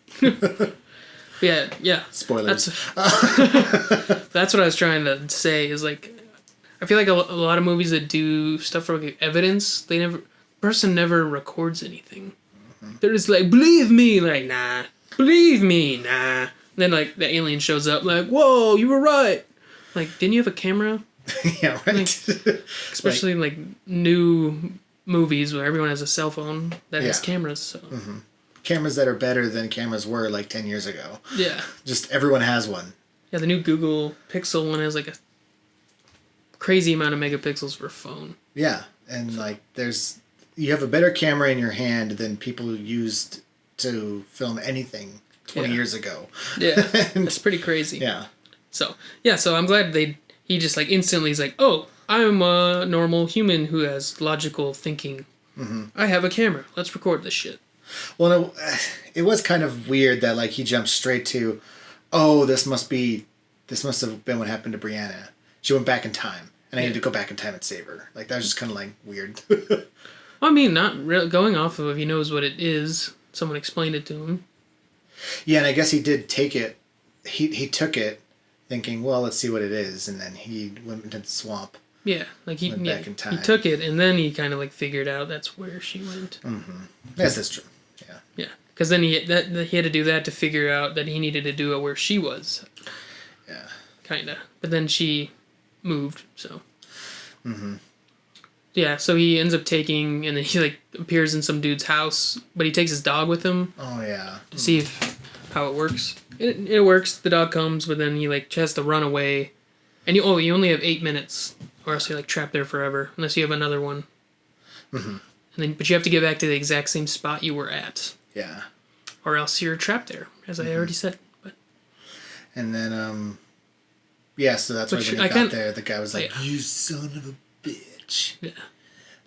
Yeah. Spoilers. That's what I was trying to say is like, I feel like a lot of movies that do stuff for like evidence, person never records anything. Mm-hmm. They're just like, believe me, like, nah. Believe me, nah. And then like the alien shows up, like, whoa, you were right. Like, didn't you have a camera? Yeah, right. Like, especially like new movies where everyone has a cell phone that has cameras. So. Mm-hmm. Cameras that are better than cameras were like 10 years ago. Yeah. Just everyone has one. Yeah, the new Google Pixel one has like a crazy amount of megapixels for a phone. Yeah, and like you have a better camera in your hand than people used to film anything 20 years ago. Yeah, it's pretty crazy. Yeah. So I'm glad he just like instantly is like, oh, I'm a normal human who has logical thinking. Mm-hmm. I have a camera. Let's record this shit. Well, it was kind of weird that like he jumped straight to, oh, this must have been what happened to Brianna. She went back in time, and I need to go back in time and save her. Like that was just kind of like weird. I mean, not really going off of if he knows what it is. Someone explained it to him. Yeah, and I guess he did take it. He took it, thinking, well, let's see what it is, and then he went into the swamp. Yeah, like he went back in time. He took it, and then he kind of like figured out that's where she went. Mm-hmm. Yes, that's true. Yeah. Yeah, because then he had to do that to figure out that he needed to do it where she was. Yeah. Kinda, but then she moved, so. Mm-hmm. Yeah, so he ends up taking, and then he like appears in some dude's house, but he takes his dog with him. Oh yeah. To see how it works. It works. The dog comes, but then he like has to run away, and you only have 8 minutes, or else you're like trapped there forever, unless you have another one. Mm-hmm. But you have to get back to the exact same spot you were at. Yeah. Or else you're trapped there, as I already said. But. And then yeah, so that's why when he got there, the guy was like, "You son of a bitch." Yeah.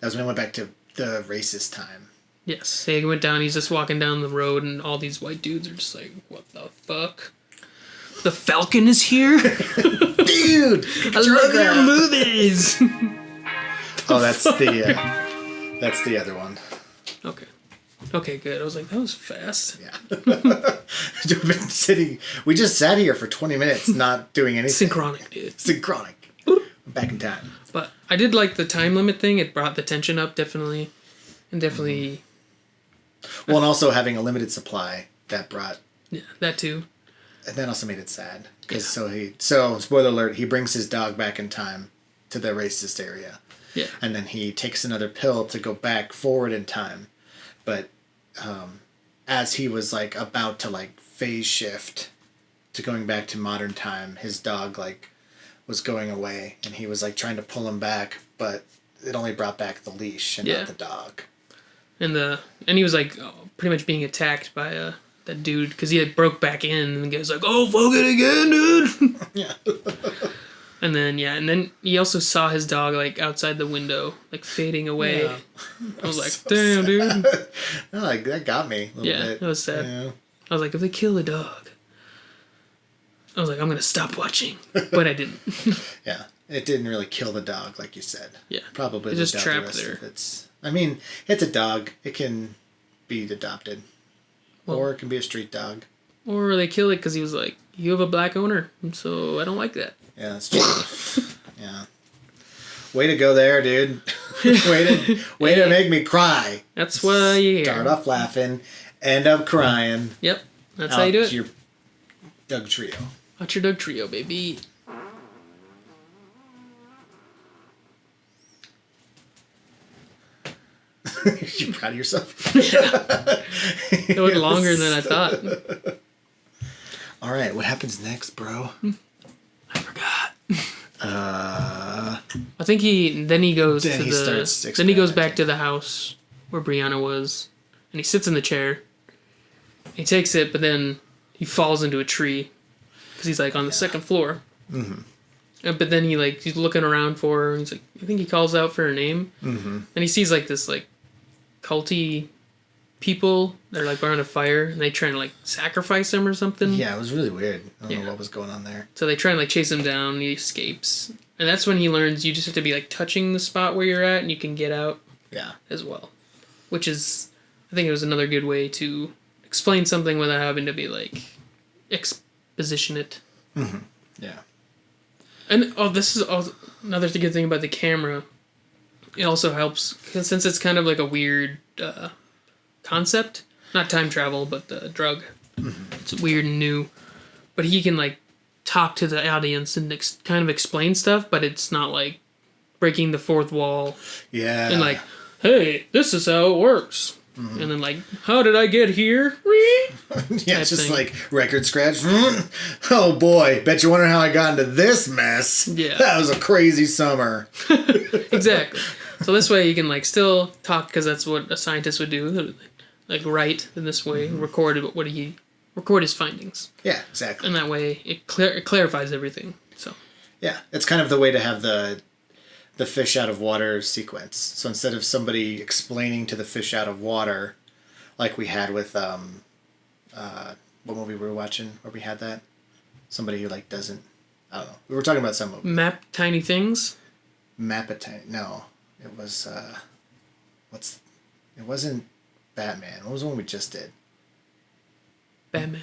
That was when I went back to the racist time. Yes. So he went down, he's just walking down the road, and all these white dudes are just like, what the fuck? The Falcon is here? Dude! I love your movies! Oh, that's the other one. Okay, good. I was like, that was fast. Yeah. We just sat here for 20 minutes not doing anything. Synchronic, dude. Synchronic. Back in time. But I did like the time limit thing. It brought the tension up, definitely. And definitely... Well, and also having a limited supply, that brought... Yeah, that too. And that also made it sad. So, spoiler alert, he brings his dog back in time to the racist area. Yeah. And then he takes another pill to go back forward in time. But as he was like about to like phase shift to going back to modern time, his dog like was going away, and he was like trying to pull him back, but it only brought back the leash and not the dog. And he was like pretty much being attacked by that dude because he had broke back in, and the guy was like, "Oh, fuck it again, dude." Yeah. And then he also saw his dog like outside the window, like fading away. Yeah. I was like, so "Damn, sad. Dude." Like that got me. A little bit. It was sad. Yeah. I was like, if they kill the dog, I was like, I'm gonna stop watching, but I didn't. Yeah, it didn't really kill the dog, like you said. Yeah, probably it just trapped there. I mean, it's a dog. It can be adopted, or it can be a street dog. Or they kill it because he was like, "You have a black owner, so I don't like that." Yeah, that's true. Yeah. Way to go there, dude. way to make me cry. That's why you start off laughing, end up crying. Yep, that's how you do it. Your Doug Trio. Out your Doug Trio, baby. You're proud of yourself? Yeah. It went longer than I thought. All right, what happens next, bro? I forgot. I think he goes back to the house where Brianna was, and he sits in the chair. He takes it, but then he falls into a tree. because he's like on the second floor. But then he's looking around for her, and he's like, I think he calls out for her name, and he sees like this like culty people. They're like around a fire, and they try and like sacrifice him or something. Yeah, it was really weird. I don't know what was going on there. So they try and like chase him down, and he escapes. And that's when he learns you just have to be like touching the spot where you're at, and you can get out. Yeah. As well, which is, I think it was another good way to explain something without having to be like exposition it. Yeah. And this is another good thing about the camera. It also helps since it's kind of like a weird concept, not time travel, but the drug. It's weird and new, but he can like talk to the audience and kind of explain stuff, but it's not like breaking the fourth wall. Yeah. And like, hey, this is how it works. And then like, how did I get here? Yeah, it's just like record scratch. Oh boy, bet you wonder how I got into this mess. Yeah. That was a crazy summer. Exactly. So this way you can like still talk, because that's what a scientist would do. Like write in this way, record his findings. Yeah, exactly. And that way it clarifies everything. So. Yeah, it's kind of the way to have the fish out of water sequence. So instead of somebody explaining to the fish out of water, like we had with what movie we were watching where we had that, somebody who like doesn't, I don't know. We were talking about some movie. Map Tiny Things. No, it was it wasn't Batman. What was the one we just did? Batman.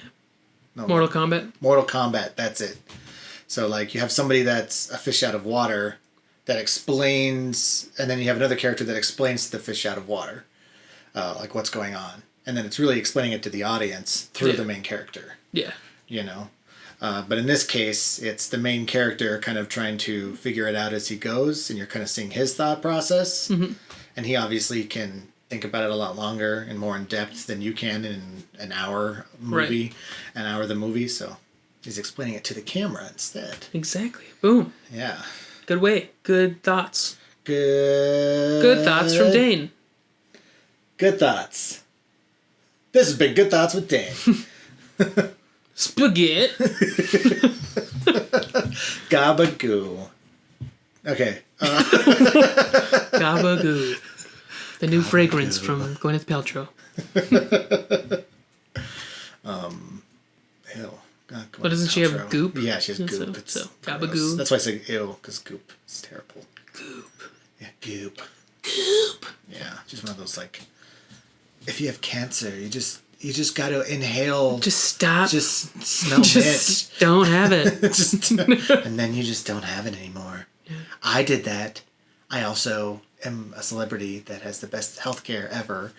No, Mortal Kombat. Mortal Kombat. That's it. So like you have somebody that's a fish out of water that explains, and then you have another character that explains to the fish out of water, like what's going on, and then it's really explaining it to the audience through the main character. Yeah. You know, but in this case, it's the main character kind of trying to figure it out as he goes, and you're kind of seeing his thought process, and he obviously can think about it a lot longer and more in depth than you can in an hour movie, an hour of the movie. So he's explaining it to the camera instead. Exactly. Boom. Yeah. Good way. Good thoughts. Good thoughts from Dane. Good thoughts. This has been Good Thoughts with Dane. Spaghetti. Gabagoo. Okay. Gabagoo. The new fragrance from Gwyneth Paltrow. Ew. But doesn't she have goop? Yeah, she has goop. So gabagoo. That's why I say ew, because goop is terrible. Goop. Yeah, goop. Goop. Yeah, just one of those like, if you have cancer, you just gotta inhale. Just stop. Just smell just it. Don't have it. And then you just don't have it anymore. Yeah. I did that. I also am a celebrity that has the best healthcare ever.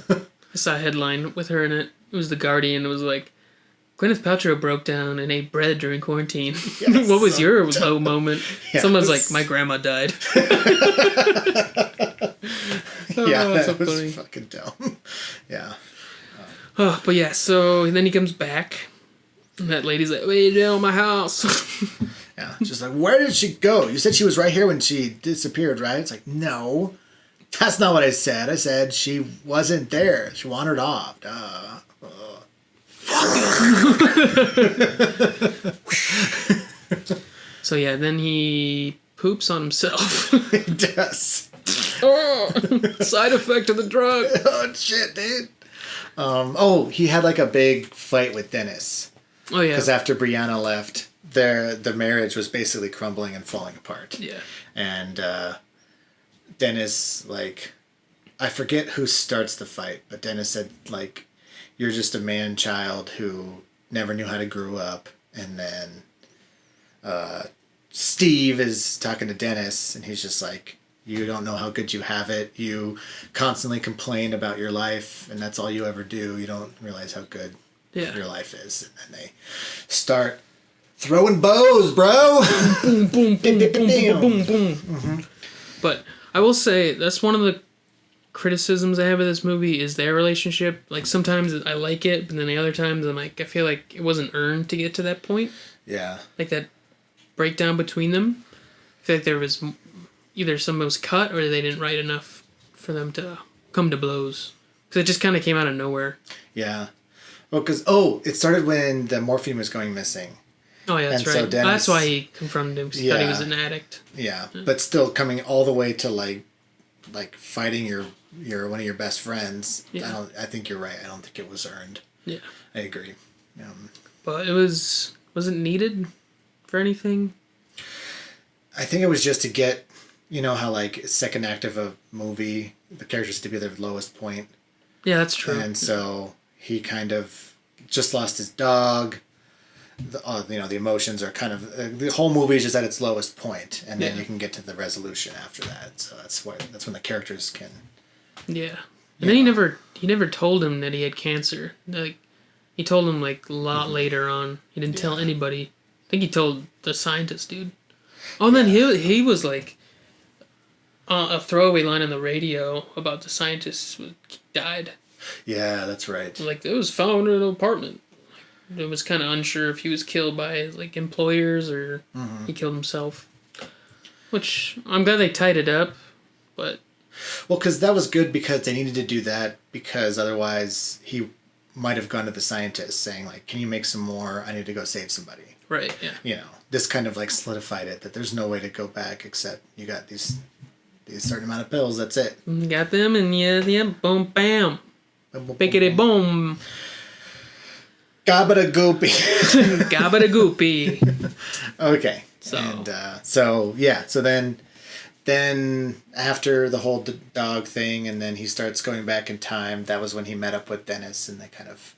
I saw a headline with her in it. It was The Guardian. It was like, Gwyneth Paltrow broke down and ate bread during quarantine. Yes, what was your low moment? Yes. Someone's like, my grandma died. Yeah, that so was funny. Fucking dumb. Yeah. Oh, but yeah, so then he comes back. And that lady's like, what are you doing in my house? Yeah, just like, where did she go? You said she was right here when she disappeared, right? It's like, no. That's not what I said. I said she wasn't there. She wandered off. Duh. So yeah, then he poops on himself. He does. Oh, side effect of the drug. Oh shit, dude. He had like a big fight with Dennis. Oh yeah. Because after Brianna left, the marriage was basically crumbling and falling apart. Yeah. And Dennis, like, I forget who starts the fight, but Dennis said, like, you're just a man-child who never knew how to grow up. And then Steve is talking to Dennis, and he's just like, you don't know how good you have it. You constantly complain about your life, and that's all you ever do. You don't realize how good your life is. And then they start throwing bows, bro. Boom, boom, boom, boom, boom, boom, boom. Mm-hmm. But I will say, that's one of the criticisms I have of this movie is their relationship. Like, sometimes I like it, but then the other times I'm like, I feel like it wasn't earned to get to that point. Yeah. Like, that breakdown between them. I feel like there was either some was cut or they didn't write enough for them to come to blows. Because it just kind of came out of nowhere. Yeah. Well, because, it started when the morphine was going missing. Oh yeah, that's and right. So Dennis, that's why he confronted him. Because he thought he was an addict. Yeah, but still coming all the way to like fighting your one of your best friends. Yeah. I think you're right. I don't think it was earned. Yeah, I agree. But it wasn't needed for anything. I think it was just to get, how like second act of a movie, the characters to be their lowest point. Yeah, that's true. And so he kind of just lost his dog. The emotions are kind of the whole movie is just at its lowest point, and then you can get to the resolution after that. So that's when the characters can. Yeah, and then he never told him that he had cancer. Like, he told him like a lot later on. He didn't tell anybody. I think he told the scientist dude. Oh, and then he was like a throwaway line on the radio about the scientist who died. Yeah, that's right. Like, it was found in an apartment. It was kind of unsure if he was killed by like employers or he killed himself. Which I'm glad they tied it up, but because that was good because they needed to do that because otherwise he might have gone to the scientist saying like, "Can you make some more? I need to go save somebody." Right. Yeah. This kind of like solidified it that there's no way to go back except you got these certain amount of pills. That's it. You got them and yeah, boom, bam, bickety boom. Gabba goopy. Gabba goopy. Okay. So. And so then after the whole dog thing, and then he starts going back in time. That was when he met up with Dennis, and they kind of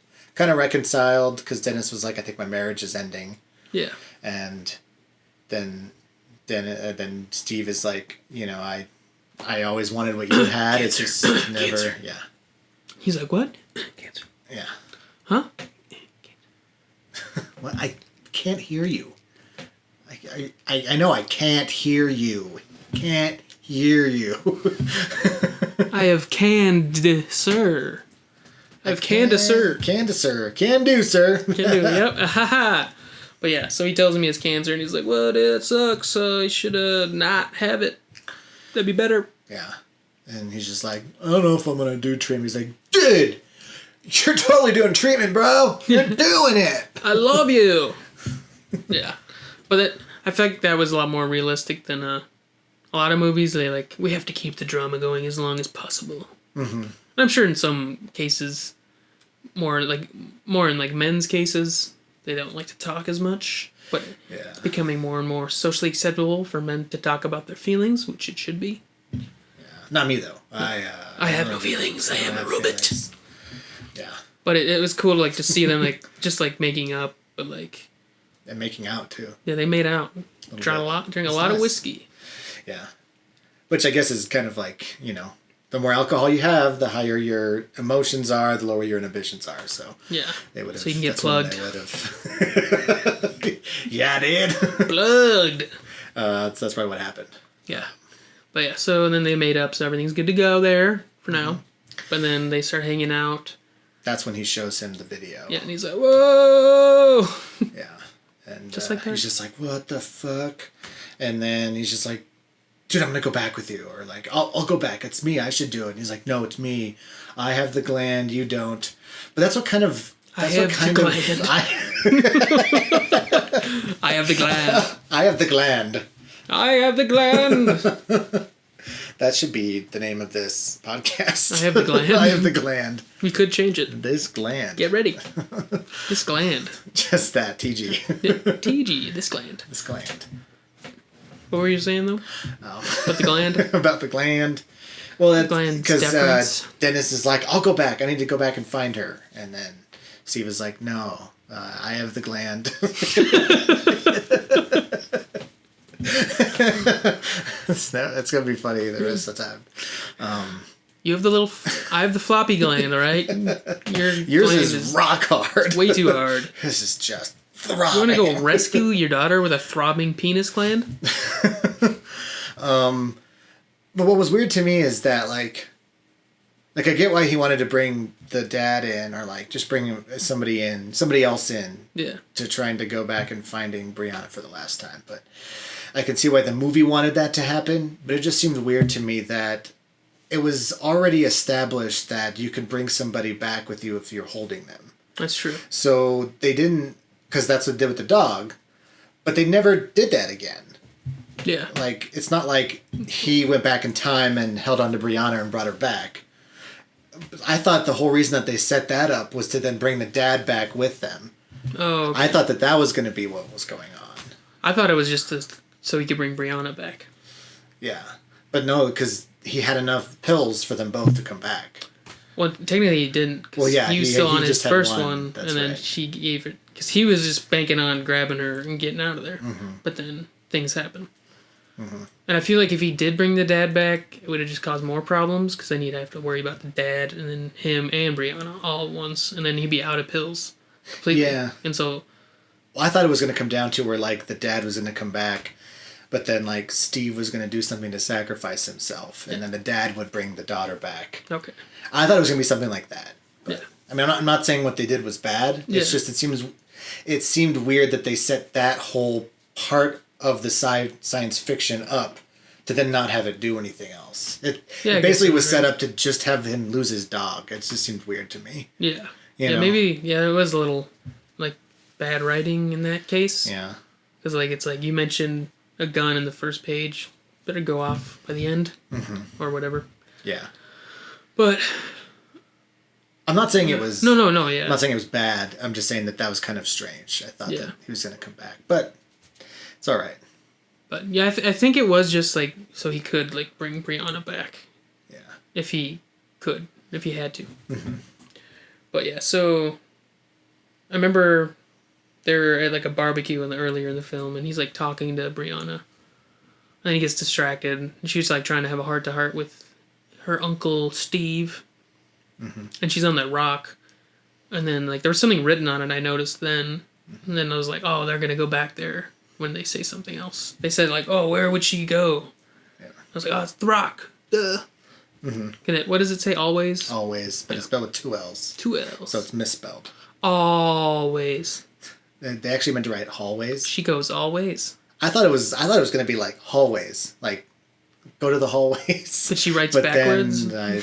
reconciled because Dennis was like, "I think my marriage is ending." Yeah. And then Steve is like, I always wanted what you had. It's just never. Cancer. Yeah. He's like, what? Cancer. Yeah. Huh? What? I can't hear you. I know I can't hear you. Can't hear you. I have canned, sir. I have canned, sir. Can do, sir. Can do, sir. Can do, yep. Ha. But yeah, so he tells him he has cancer, and he's like, well, that sucks, so he should not have it. That'd be better. Yeah. And he's just like, I don't know if I'm going to do treatment. He's like, dude, you're totally doing treatment, bro. You're doing it. I love you. Yeah. But I feel like that was a lot more realistic than a lot of movies. We have to keep the drama going as long as possible. Mm-hmm. I'm sure in some cases, more in like men's cases, they don't like to talk as much. But it's becoming more and more socially acceptable for men to talk about their feelings, which it should be. Yeah. Not me, though. I have no feelings. I am a robot. Feelings. Yeah. But it was cool to see them just making up, but and making out too. Yeah, they made out. Drink a lot of whiskey. Yeah. Which I guess is kind of like, the more alcohol you have, the higher your emotions are, the lower your inhibitions are. So yeah, they would have. So you can get plugged. Yeah, dude. Plugged. That's probably what happened. Yeah, but yeah. So then they made up, so everything's good to go there for now. But then they start hanging out. That's when he shows him the video. Yeah, and he's like, "Whoa!" Yeah, and just like that. He's just like, "What the fuck?" And then he's just like, dude, I'm gonna go back with you, or like, I'll go back. It's me. I should do it. And he's like, no, it's me. I have the gland. You don't. But that's what kind of. I have the gland. I have the gland. I have the gland. I have the gland. That should be the name of this podcast. I have the gland. I have the gland. We could change it. This gland. Get ready. This gland. Just that, TG. TG. This gland. This gland. What were you saying, though? Oh. About the gland? About the gland. Well, that's because Dennis is like, I'll go back. I need to go back and find her. And then Steve is like, no, I have the gland. That's going to be funny the rest of the time. You have I have the floppy gland, all right? Yours is rock hard. Way too hard. This is just throbbing. You want to go rescue your daughter with a throbbing penis gland? But what was weird to me is that like I get why he wanted to bring the dad in, or like just bring somebody else in, to trying to go back and finding Brianna for the last time. But I can see why the movie wanted that to happen. But it just seemed weird to me that it was already established that you can bring somebody back with you if you're holding them. That's true. So they didn't, because that's what they did with the dog. But they never did that again. Yeah. Like, it's not like he went back in time and held on to Brianna and brought her back. I thought the whole reason that they set that up was to then bring the dad back with them. Oh, okay. I thought that was going to be what was going on. I thought it was just so he could bring Brianna back. Yeah. But no, because he had enough pills for them both to come back. Well, technically he didn't. Well, yeah. He was still on his first one, and then she gave it... Because he was just banking on grabbing her and getting out of there. Mm-hmm. But then things happen. Mm-hmm. And I feel like if he did bring the dad back, it would have just caused more problems, because then he'd have to worry about the dad and then him and Brianna all at once, and then he'd be out of pills completely. Yeah. And so... Well, I thought it was going to come down to where, like, the dad was going to come back, but then, like, Steve was going to do something to sacrifice himself, and then the dad would bring the daughter back. Okay. I thought it was going to be something like that. But, yeah. I mean, I'm not saying what they did was bad. It's just it seemed weird that they set that whole part of the science fiction up to then not have it do anything else. It basically was set up to just have him lose his dog. It just seemed weird to me. Yeah. You know? Maybe, it was a little, like, bad writing in that case. Yeah. Because, like, it's like you mentioned a gun in the first page. Better go off by the end. Mm-hmm. Or whatever. Yeah. But... I'm not saying it was... No, yeah. I'm not saying it was bad. I'm just saying that was kind of strange. I thought that he was going to come back. But it's all right. But, yeah, I think it was just, like, so he could, like, bring Brianna back. Yeah. If he could. If he had to. Mm-hmm. But, yeah, so... I remember they were at, like, a barbecue earlier in the film, and he's, like, talking to Brianna. And then he gets distracted. And she's, like, trying to have a heart-to-heart with her uncle, Steve. Mm-hmm. And she's on that rock. And then, like, there was something written on it, I noticed then. Mm-hmm. And then I was like, oh, they're going to go back there when they say something else. They said, like, oh, where would she go? Yeah. I was like, oh, it's the rock. Duh. Mm-hmm. What does it say, always? Always, but it's spelled with 2 L's. 2 L's. So it's misspelled. Always. They actually meant to write hallways. She goes always. I thought it was going to be like hallways, like go to the hallways. But she writes backwards. Then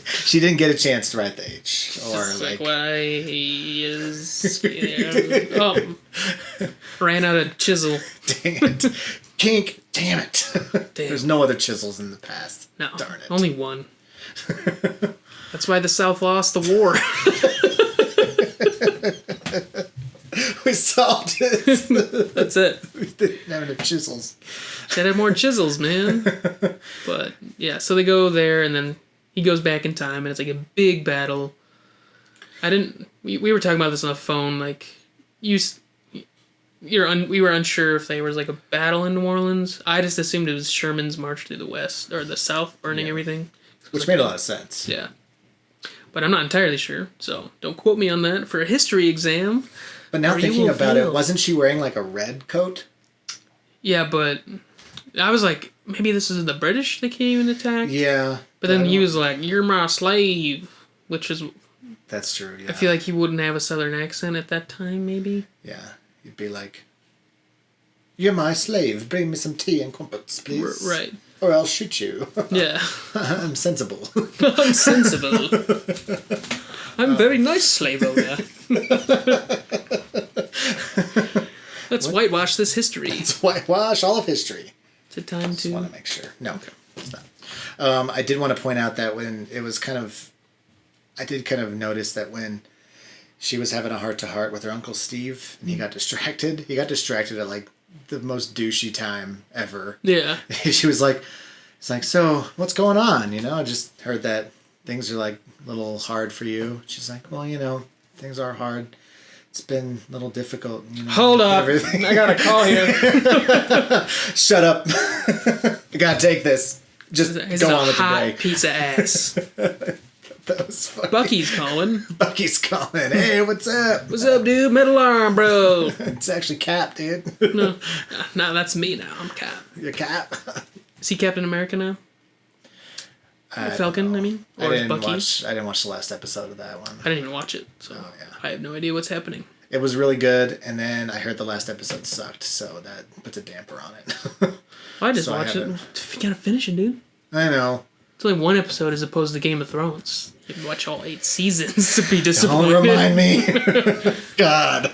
she didn't get a chance to write the H, or like why he is ran out of chisel. Dang it, kink! Damn it! Damn. There's no other chisels in the past. No, darn it. Only one. That's why the South lost the war. We solved it. That's it. We didn't have enough chisels. Should have more chisels, man. But yeah, so they go there, and then he goes back in time, and it's like a big battle. We were talking about this on the phone. Like we were unsure if there was like a battle in New Orleans. I just assumed it was Sherman's march through the West or the South, burning everything. Which made a lot of sense. Yeah. But I'm not entirely sure, so don't quote me on that for a history exam. But now thinking about it, wasn't she wearing like a red coat? Yeah, but I was like, maybe this is the British that came and attacked? Yeah. But then he was like, you're my slave, which is... That's true, yeah. I feel like he wouldn't have a southern accent at that time, maybe. Yeah, he'd be like, you're my slave, bring me some tea and crumpets, please. Right. Or I'll shoot you. Yeah. I'm sensible. I'm sensible. I'm very nice, slave owner. Let's whitewash this history. Let's whitewash all of history. Is it time to... Just want to make sure. No, okay. It's not. I did want to point out that when it was I did kind of notice that when she was having a heart-to-heart with her Uncle Steve, and he got distracted at, like, the most douchey time ever. Yeah. She was like, it's like, so what's going on? You know, I just heard that things are like a little hard for you. She's like, well, you know, things are hard. It's been a little difficult. You know, hold up. Everything. I got a call here. Shut up. I gotta take this. Just go on with the break. Piece of ass. That was funny. Bucky's calling. Hey, what's up? What's up, dude? Metal arm, bro. It's actually Cap, dude. No, that's me now. I'm Cap. You're Cap. Is he Captain America now? Falcon, I mean? Or I didn't Bucky? watch the last episode of that one. I didn't even watch it, so I have no idea what's happening. It was really good, and then I heard the last episode sucked, so that puts a damper on it. I just watched it. You gotta finish it, dude. I know. It's only one episode as opposed to Game of Thrones. You can watch all 8 seasons to be disappointed. Don't remind me. God.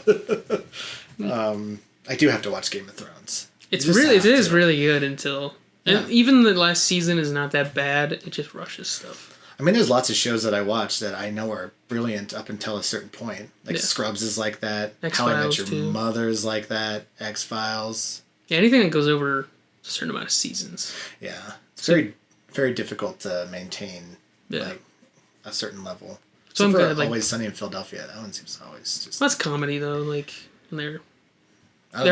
I do have to watch Game of Thrones. It is really good until... And even the last season is not that bad. It just rushes stuff. I mean, there's lots of shows that I watch that I know are brilliant up until a certain point. Like Scrubs is like that. X-Files, How I Met Your too. Mother is like that. X-Files. Yeah, anything that goes over a certain amount of seasons. Yeah. It's very, very difficult to maintain like a certain level. So I'm glad, like, Always Sunny in Philadelphia. That one seems always just... That's comedy, though. Like, and they're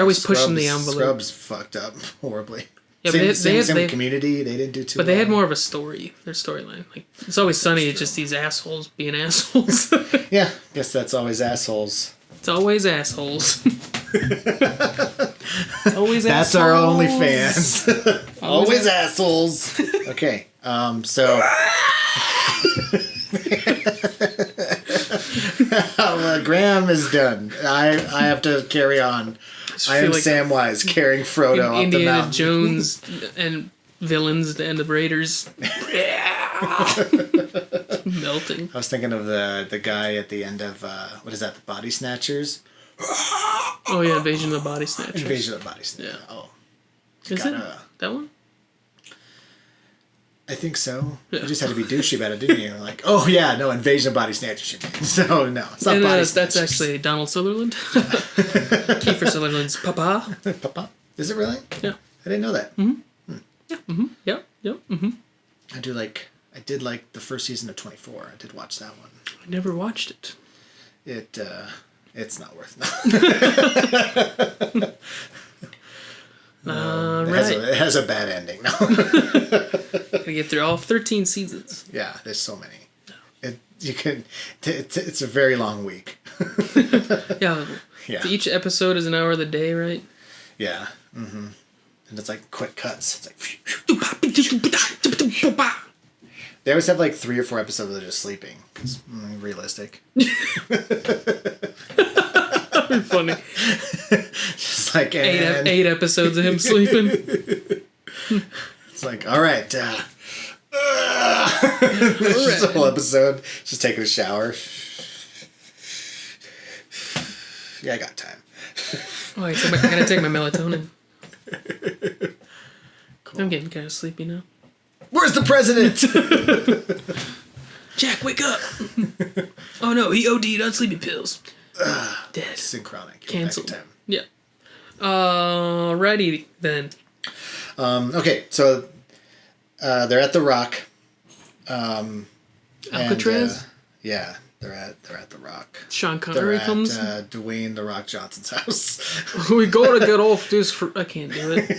always pushing the envelope. Scrubs fucked up horribly. Yeah, same with Community. They didn't do too well. But they had more of a story, their storyline. Like, It's Always Sunny, it's just these assholes being assholes. Yeah, guess that's always assholes. It's always assholes. It's always that's assholes. Our only fans. Always assholes. Okay, so... Graham is done. I have to carry on. I am like Samwise carrying Frodo up the Indiana mountain. Jones and villains at the end of Raiders. Melting. I was thinking of the guy at the end of what is that? The Body Snatchers. Oh yeah, Invasion of the Body Snatchers. Invasion of the Body Snatchers. Yeah. Oh. Is it that one? I think so. Yeah. You just had to be douchey about it, didn't you? Like, oh yeah, no, Invasion of Body Snatchers. So no, it's not Body Snatchers. That's actually Donald Sutherland. Kiefer Sutherland's papa. Papa? Is it really? Yeah. I didn't know that. Mm-hmm. Yeah. Mm-hmm. Yep. Yep. Mm-hmm. I did like the first season of 24. I did watch that one. I never watched it. It's not worth it. It has a bad ending. No. Gotta get through all 13 seasons. Yeah, there's so many. It's a very long week. Yeah. Each episode is an hour of the day, right? Yeah. Mm-hmm. And it's like quick cuts. It's like... They always have like 3 or 4 episodes where they're just sleeping. It's realistic. Funny. Just like 8 episodes of him sleeping. It's like, all right. Just a whole episode. Just taking a shower. Yeah, I got time. Oh, I gotta take my melatonin. Cool. I'm getting kind of sleepy now. Where's the president? Jack, wake up! Oh no, he OD'd on sleeping pills. Dead. Synchronic. Cancelled. Yeah. Alrighty then. Okay, so they're at the Rock. Alcatraz? Yeah, they're at the Rock. Sean Connery comes. Dwayne "The Rock" Johnson's house. We gotta get off this. I can't do it.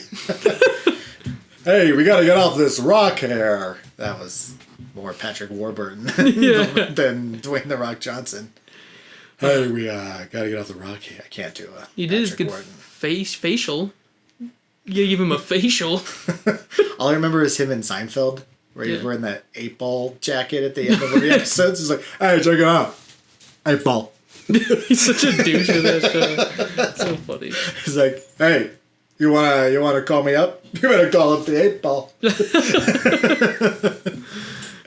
Hey, we gotta get off this rock here. That was more Patrick Warburton than Dwayne "The Rock" Johnson. Hey, we gotta get off the rock here. I can't do a. You did his good facial. You give him a facial. All I remember is him in Seinfeld, where he's wearing that 8-ball jacket at the end of one of the episodes. He's like, "Hey, check it out, 8-ball." He's such a douche in that show. So funny. He's like, "Hey, you wanna call me up? You better call up the 8-ball."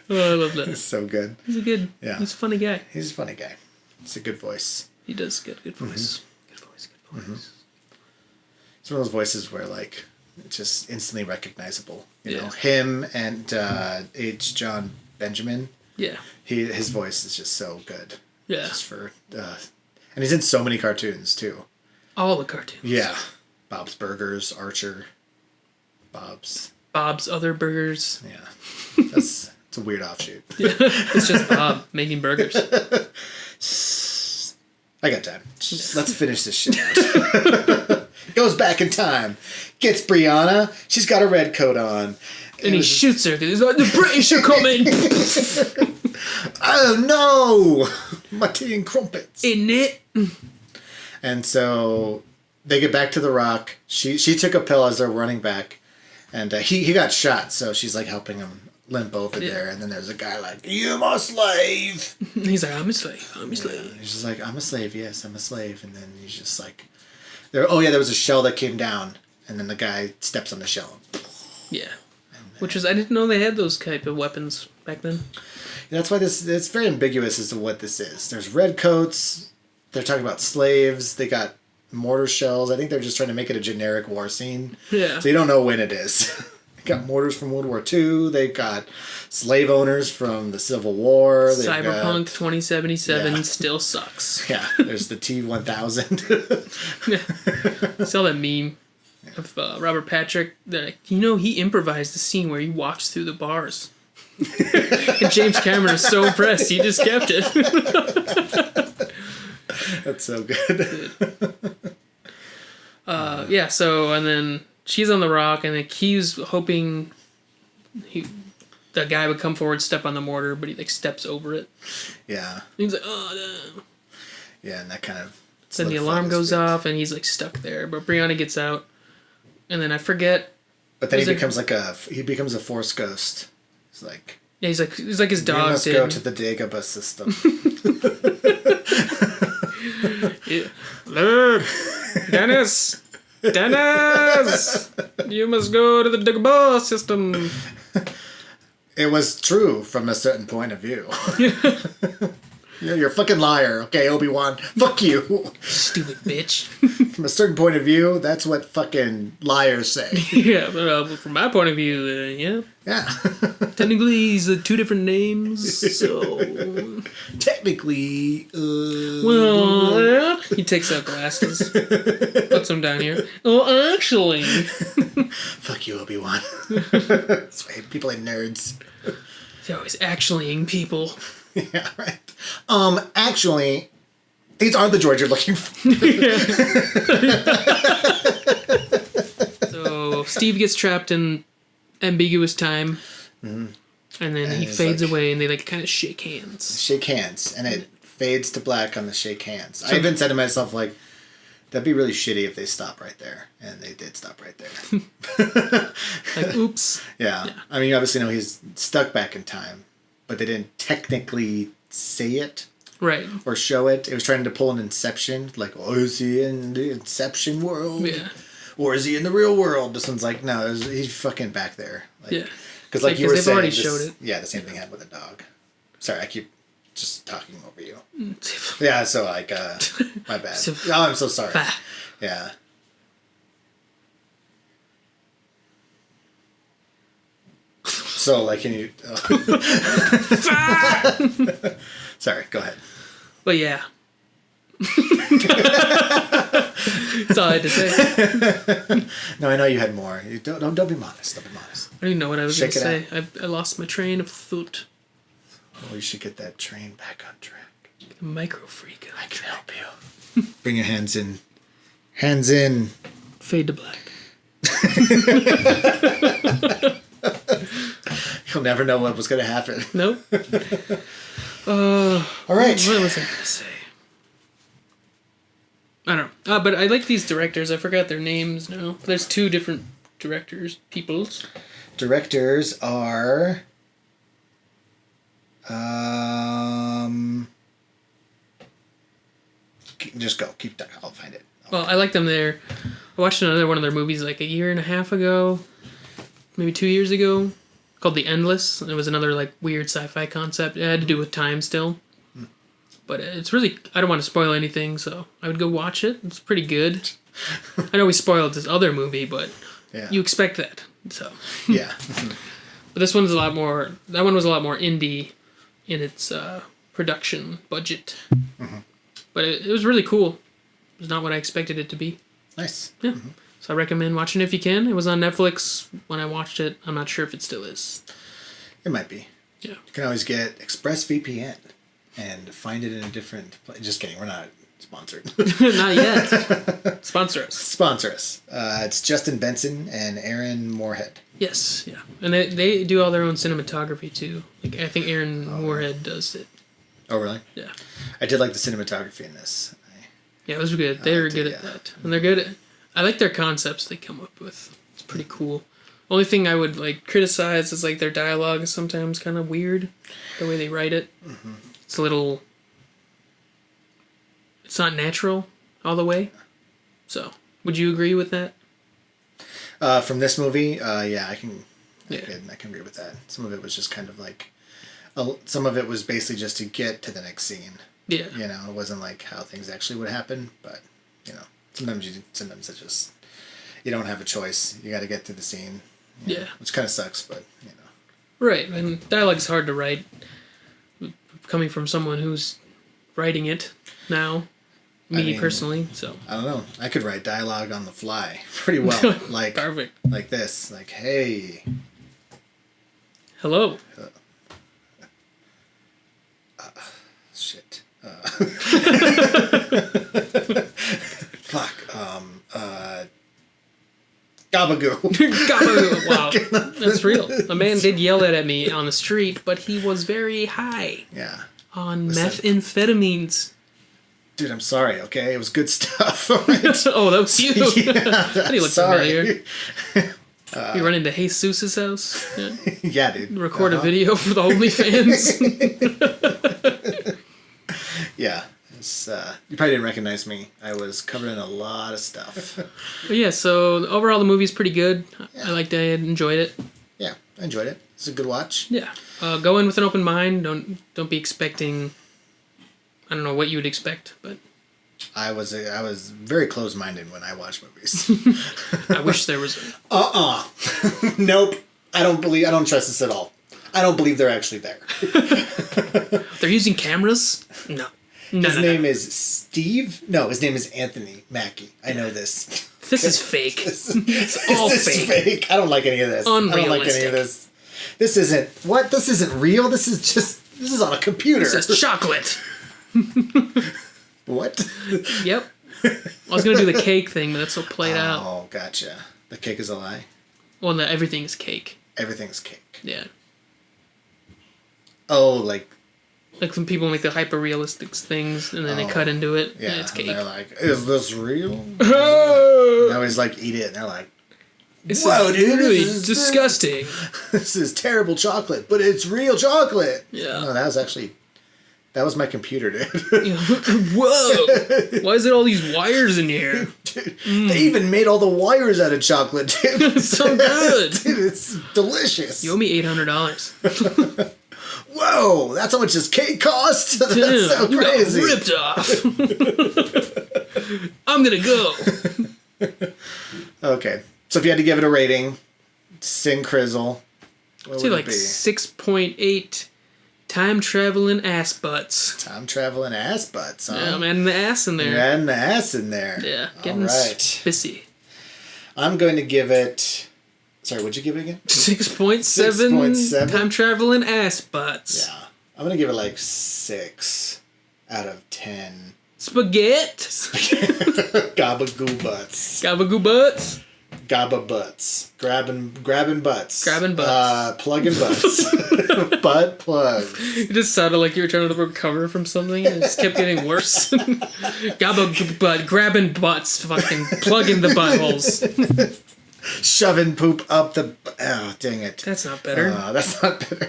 Oh, I love that. It's so good. He's he's a funny guy. He's a funny guy. It's a good voice. He does get a good voice. Mm-hmm. Good voice. Mm-hmm. It's one of those voices where like it's just instantly recognizable. You know, him and H. John Benjamin. Yeah. His voice is just so good. Yeah. Just and he's in so many cartoons too. All the cartoons. Yeah. Bob's Burgers, Archer, Bob's Other Burgers. Yeah. It's a weird offshoot. Yeah. It's just Bob making burgers. I got time. Let's finish this shit out. Goes back in time. Gets Brianna. She's got a red coat on. And he shoots her. He's like, the British are coming. Oh no! My tea and crumpets. In it. And so they get back to the Rock. She took a pill as they're running back. And he got shot, so she's like helping him limp over there. And then there's a guy like, "You my slave." He's like, "I'm a slave. I'm a slave." He's just like, "I'm a slave. Yes, I'm a slave." And then he's just like, there was a shell that came down. And then the guy steps on the shell. Yeah. Which is, I didn't know they had those type of weapons back then. That's why it's very ambiguous as to what this is. There's redcoats. They're talking about slaves. They got mortar shells. I think they're just trying to make it a generic war scene. Yeah. So you don't know when it is. They got mortars from World War II. They've got slave owners from the Civil War. Cyberpunk 2077 still sucks. Yeah, there's the T-1000. I saw that meme of Robert Patrick. They're like, he improvised the scene where he walks through the bars. And James Cameron is so impressed, he just kept it. That's so good. Yeah, so, and then she's on the rock, and like, he's hoping the guy would come forward, step on the mortar, but he like steps over it. Yeah. And he's like, oh, no. Yeah, and that kind of... Then the alarm goes off, and he's like stuck there. But Brianna gets out, and then I forget. But then he becomes a Force ghost. It's like... Yeah, he's like his dog. We must go to the Dagobah system. Yeah. Look, Dennis, you must go to the Dagobah system. It was true from a certain point of view. You're a fucking liar. Okay, Obi-Wan, fuck you. Stupid bitch. From a certain point of view, that's what fucking liars say. Yeah, but from my point of view, yeah. Yeah. Technically, he's two different names, so... Technically, Well, he takes out glasses, puts them down here. Oh, actually... Fuck you, Obi-Wan. That's why people are nerds. He's always actuallying people. Yeah, right. Actually, these aren't the droids you're looking for. So Steve gets trapped in ambiguous time, and then he fades away, and they like kind of shake hands. Shake hands, and it fades to black on the shake hands. I even said to myself, like, that'd be really shitty if they stop right there, and they did stop right there. Like, oops. Yeah. I mean, you obviously know he's stuck back in time, but they didn't technically say it. Right. Or show it. It was trying to pull an Inception. Like, oh, is he in the Inception world? Yeah. Or is he in the real world? This one's like, no, he's fucking back there. Like, yeah. Because like you were saying, already showed it. Yeah, the same thing happened with a dog. Sorry, I keep just talking over you. Yeah, so like, my bad. Oh, I'm so sorry. Yeah. So, like, can you... Sorry, go ahead. But yeah. That's all I had to say. No, I know you had more. You don't be modest. Don't be modest. I don't even know what I was going to say. Out. I lost my train of thought. Oh, you should get that train back on track. The micro freak. I can help you. Bring your hands in. Hands in. Fade to black. You'll never know what was going to happen. Nope. All right. What was I going to say? I don't know. But I like these directors. I forgot their names now. There's two different directors, peoples. Directors are... Just go. Keep talking. I'll find it. Well, I like them there. I watched another one of their movies like a year and a half ago. Maybe 2 years ago. Called The Endless. And it was another like weird sci-fi concept. It had to do with time still. But it's really... I don't want to spoil anything, so I would go watch it. It's pretty good. I know we spoiled this other movie, but you expect that. So yeah. But this one's a lot more... That one was a lot more indie in its production budget. Mm-hmm. But it was really cool. It was not what I expected it to be. Nice. Yeah. Mm-hmm. So I recommend watching it if you can. It was on Netflix when I watched it. I'm not sure if it still is. It might be. Yeah. You can always get ExpressVPN and find it in a different place. Just kidding. We're not sponsored. Not yet. Sponsor us. Sponsor us. It's Justin Benson and Aaron Moorhead. Yes. Yeah. And they do all their own cinematography too. Like I think Aaron Moorhead does it. Oh, really? Yeah. I did like the cinematography in this. Yeah, it was good. They were good at that. And they're good at... I like their concepts they come up with. It's pretty cool. Only thing I would like criticize is like their dialogue is sometimes kind of weird. The way they write it. Mm-hmm. It's a little... It's not natural all the way. So, would you agree with that? From this movie, yeah, I can Yeah. I can agree with that. Some of it was just kind of like, some of it was basically just to get to the next scene. Yeah. You know, it wasn't like how things actually would happen, but you know, sometimes it just, you don't have a choice. You got to get to the scene. Yeah. Know, which kind of sucks, but you know. Right, and dialogue's hard to write. Coming from someone who's writing it now, personally, so. I don't know. I could write dialogue on the fly pretty well. Like, perfect. Like this. Like, hey. Hello. Shit. Fuck. Gabagoo. Gabagoo. Wow. That's real. A man did yell at me on the street, but he was very high. Yeah. On methamphetamines. Dude, I'm sorry, okay? It was good stuff. Oh, that was you. Yeah, How do you look sorry. familiar? You run into Jesus' house? Yeah, yeah dude. Record a video for the OnlyFans? Yeah. You probably didn't recognize me. I was covered in a lot of stuff. But yeah, so overall the movie's pretty good. Yeah. I liked it. I enjoyed it. Yeah, I enjoyed it. It's a good watch. Yeah. Go in with an open mind. Don't be expecting... I don't know what you would expect, but... I was very closed-minded when I watch movies. I wish there was Nope. I don't trust this at all. I don't believe they're actually there. They're using cameras? No. His name is Steve? No, his name is Anthony Mackie. I know this. This is fake. It's all fake. I don't like any of this. Unrealistic. I don't like any of this. This isn't real. This is on a computer. This is chocolate. What? Yep. I was going to do the cake thing, but that's so played out. Oh, gotcha. The cake is a lie? Well, no, everything's cake. Everything's cake. Yeah. Oh, like some people make the hyper-realistic things, and then they cut into it, and it's cake. And they're like, is this real? I always like eat it, and they're like, whoa, dude, really disgusting. This is terrible chocolate, but it's real chocolate. Yeah. No, that was my computer, dude. Whoa! Why is it all these wires in here? Dude, they even made all the wires out of chocolate, dude. It's so good. Dude, it's delicious. You owe me $800. Whoa, that's how much this cake cost? That's so crazy. You got ripped off. I'm gonna go. Okay, so if you had to give it a rating, Synchronic, what would it be? 6.8 time traveling ass butts. Time traveling ass butts, huh? Yeah, I'm adding the ass in there. You're adding the ass in there. Yeah, getting spissy. I'm going to give it... Sorry, what'd you give it again? 6.7 time traveling ass butts. Yeah. I'm going to give it like 6 out of 10. Spaghetti. Gabagoo butts. Gabagoo butts. Gabba butts. Grabbing butts. Grabbing butts. Plugging butts. Butt plug. It just sounded like you were trying to recover from something and it just kept getting worse. Gabba butt. Grabbing butts. Fucking plugging the buttholes. Shoving poop up the... Oh, dang it. That's not better. That's not better.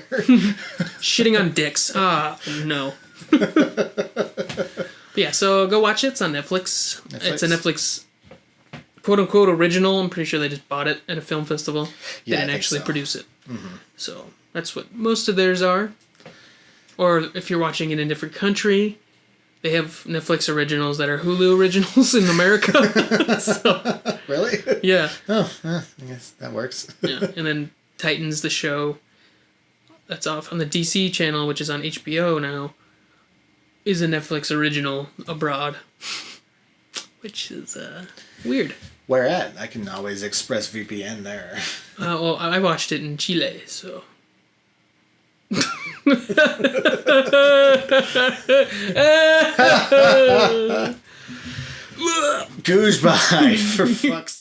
Shitting on dicks. No. But yeah, so go watch it. It's on Netflix. It's a Netflix quote-unquote original. I'm pretty sure they just bought it at a film festival. They didn't actually produce it. Mm-hmm. So that's what most of theirs are. Or if you're watching it in a different country, they have Netflix originals that are Hulu originals in America. So, really? Yeah. Oh, I guess that works. Yeah, and then Titans, the show that's off on the DC channel, which is on HBO now, is a Netflix original abroad, which is weird. Where at? I can always express VPN there. Well, I watched it in Chile, so... Goosebye, for fuck's